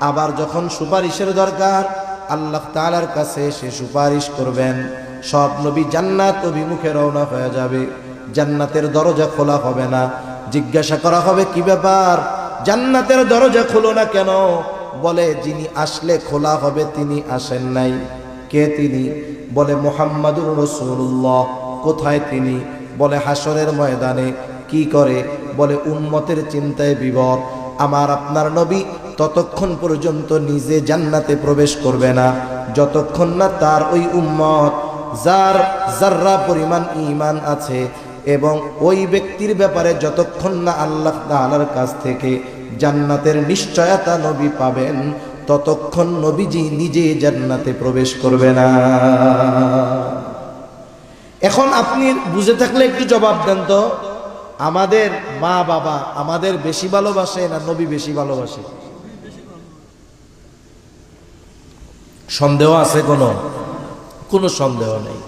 আবার যখন সুপারিশের দরকার, আল্লাহ তাআলার কাছে সে সুপারিশ করবেন। সব নবী জান্নাত অভিমুখে রওনা হয়ে যাবে, জান্নাতের দরজা খোলা হবে না। জিজ্ঞাসা করা হবে কি ব্যাপার, জান্নাতের দরজা খোলো না কেন? বলে যিনি আসলে খোলা হবে তিনি আসেন নাই। কে তিনি? বলে মুহাম্মাদুর রাসূলুল্লাহ। কোথায় তিনি? বলে হাসরের ময়দানে। কি করে? বলে উম্মতের চিন্তায় বিভোর। আমার আপনার নবী ততক্ষণ পর্যন্ত নিজে জান্নাতে প্রবেশ করবে না যতক্ষণ না তার ওই উম্মত যার যাররা পরিমাণ ঈমান আছে এবং ওই ব্যক্তির ব্যাপারে যতক্ষণ না আল্লাহ তাআলার কাছ থেকে জান্নাতের নিশ্চয়তা নবী পাবেন ততক্ষণ নবীজি নিজে জান্নাতে প্রবেশ করবে না। এখন আপনি বুঝে থাকলে একটু জবাব দেন তো, আমাদের মা বাবা আমাদের বেশি ভালোবাসে না নবী বেশি ভালোবাসে? সন্দেহ আছে? কোনো সন্দেহ নেই।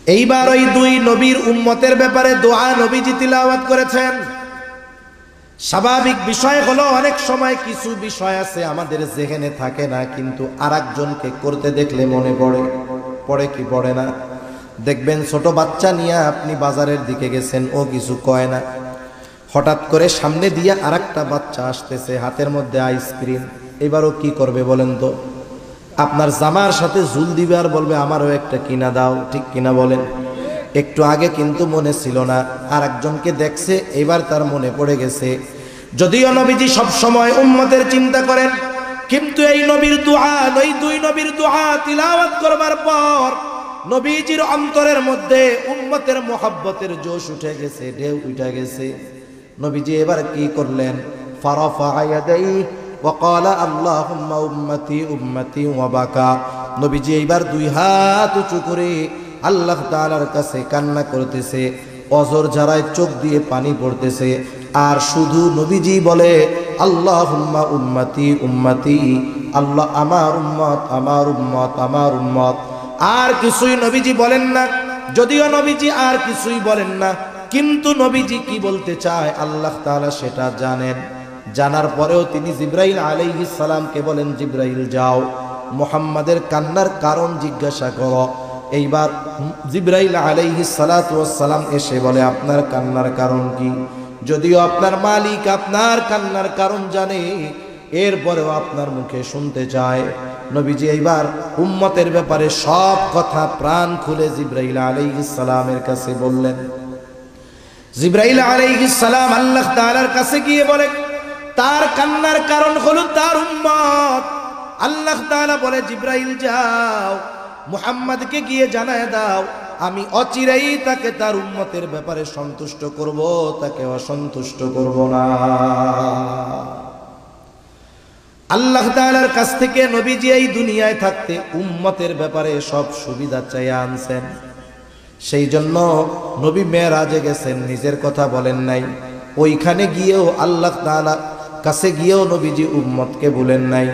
এইবার ওই দুই নবীর উম্মতের ব্যাপারে দোয়া নবীজি তিলাওয়াত করেছেন। স্বাভাবিক বিষয় হলো অনেক সময় কিছু বিষয় আছে আমাদের যেখানে থাকে না, কিন্তু আরেকজনকে করতে দেখলে মনে পড়ে। পড়ে কি পড়ে না? দেখবেন ছোট বাচ্চা নিয়ে আপনি বাজারের দিকে গেছেন, ও কিছু কয় না, হঠাৎ করে সামনে দিয়ে আরেকটা বাচ্চা আসতেছে, হাতের মধ্যে আইসক্রিম। এবারও কি করবে বলেন তো? আপনার জামার সাথে ঝুল দিবে আর বলবে আমারও একটা কিনা দাও, ঠিক কিনা বলেন? একটু আগে কিন্তু মনে ছিল না, আর একজনকে দেখছে, এবার তার মনে পড়ে গেছে। যদিও নবীজি সব সময় উম্মতের চিন্তা করেন, কিন্তু এই নবীর দুআ, ওই দুই নবীর দুআ তিলাওয়াত করবার পর নবীজির অন্তরের মধ্যে উম্মতের মোহাব্বতের জোশ উঠে গেছে, ঢেউ উঠে গেছে। নবীজি এবার কি করলেন? ফারাফা ইয়াদাইহি ওয়া ক্বালা আল্লাহুম্মা উম্মতি উম্মতি ওয়া বাকা। নবীজি এইবার দুই হাত উঁচু করে আল্লাহ তাআলার কাছে কান্না করতেছে, অজর ঝরায় চোখ দিয়ে পানি পড়তেছে, আর শুধু নবীজি বলে আল্লাহুম্মা উম্মতি উম্মতি, আল্লাহ আমার উম্মত আমার উম্মত আমার উম্মত। আর কিছুই নবীজি বলেন না। যদিও নবীজি আর কিছুই বলেন না, কিন্তু নবীজি কি বলতে চায় আল্লাহ তাআলা সেটা জানেন। জানার পরেও তিনি জিবরাইল আলাইহিস সালামকে বলেন, জিবরাইল যাও মুহাম্মাদের কান্নার কারণ জিজ্ঞাসা করো। এইবার জিবরাইল আলাইহিস সালাতু ওয়াস সালাম এসে বলে, আপনার কান্নার কারণ কি? যদিও আপনার মালিক আপনার কান্নার কারণ জানে, এরপরেও আপনার মুখে শুনতে চায়। নবীজি এইবার উম্মতের ব্যাপারে সব কথা প্রাণ খুলে জিবরাইল আলাইহিস সালামের কাছে বললেন। জিবরাইল আলাইহিস সালাম আল্লাহ তাআলার কাছে গিয়ে বলে, তার কান্নার কারণ হলো তার উম্মত। আল্লাহ তাআলা বলে, জিবরাইল যাও মুহাম্মদকে গিয়ে জানায় দাও, আমি অচিরেই তাকে তার উম্মতের ব্যাপারে সন্তুষ্ট করব, তাকে অসন্তুষ্ট করব না। আল্লাহ তাআলার কাছ থেকে নবীজি এই দুনিয়ায় থাকতে উম্মতের ব্যাপারে সব সুবিধা চাইয়া আনছেন। সেই জন্য নবী মেরাজে গেছেন, নিজের কথা বলেন নাই। ওইখানে গিয়েও আল্লাহ তাআলা কাছে গিয়েও নবীজি উম্মতকে বলেন নাই।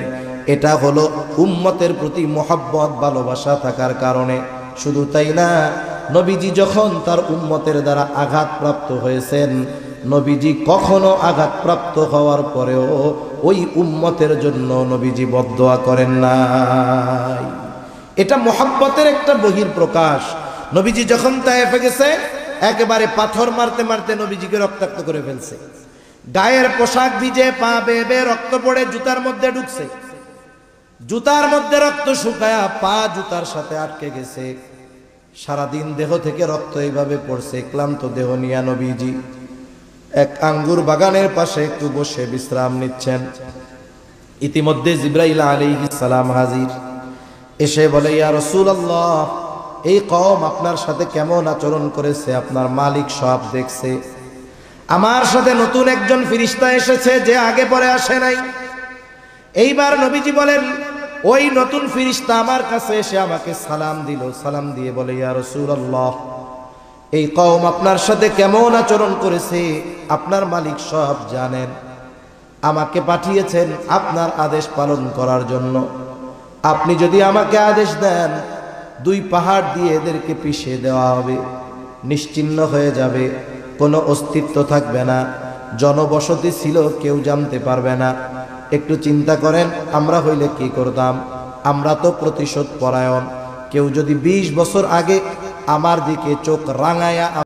এটা হলো উম্মতের প্রতি মহব্বত ভালোবাসা থাকার কারণে। শুধু তাই না, নবীজি যখন তার উম্মতের দ্বারা আঘাতপ্রাপ্ত হয়েছেন, নবীজি কখনো আঘাতপ্রাপ্ত হওয়ার পরেও ওই উম্মতের জন্য নবীজি বদদোয়া করেন নাই। এটা মহব্বতের একটা বহির প্রকাশ। নবীজি যখন তায়েফে গেছে, একেবারে পাথর মারতে মারতে নবীজিকে রক্তাক্ত করে ফেলছে। গায়ের পোশাক ভিজে, পা বেয়ে বেয়ে রক্ত পড়ে জুতার মধ্যে ঢুকছে, জুতার মধ্যে রক্ত শুকায়া পা জুতার সাথে আটকে গেছে। সারাদিন দেহ থেকে রক্ত এইভাবে পড়ছে। ক্লান্ত দেহ নিয়া নবীজি এক আঙ্গুর বাগানের পাশে একটু বসে বিশ্রাম নিচ্ছেন। ইতিমধ্যে জিবরাইল আলাইহিস সালাম হাজির। এসে বলে, ইয়া রাসূলুল্লাহ, এই কওম আপনার সাথে কেমন আচরণ করেছে আপনার মালিক সব দেখছে। আমার সাথে নতুন একজন ফেরেশতা এসেছে, যে আগে পরে আসে নাই। এইবার নবীজি বলেন, ওই নতুন ফেরেশতা আমার কাছে এসে আমাকে সালাম দিল। সালাম দিয়ে বলে, ইয়া রাসূলুল্লাহ, এই কওম আপনার সাথে কেমন আচরণ করেছে আপনার মালিক সব জানেন। আমাকে পাঠিয়েছেন আপনার আদেশ পালন করার জন্য। আপনি যদি আমাকে আদেশ দেন, দুই পাহাড় দিয়ে এদেরকে পিষে দেওয়া হবে, নিশ্চিহ্ন হয়ে যাবে, কোনো অস্তিত্ব থাকবে না, জনবসতি ছিল কেউ জানতে পারবে না। একটু চিন্তা করেন, আমরা হইলে কি করতাম? আমরা তো প্রতিশোধ পরায়ণ। কেউ যদি 20 বছর আগে আমার দিকে চোখ রাঙায়া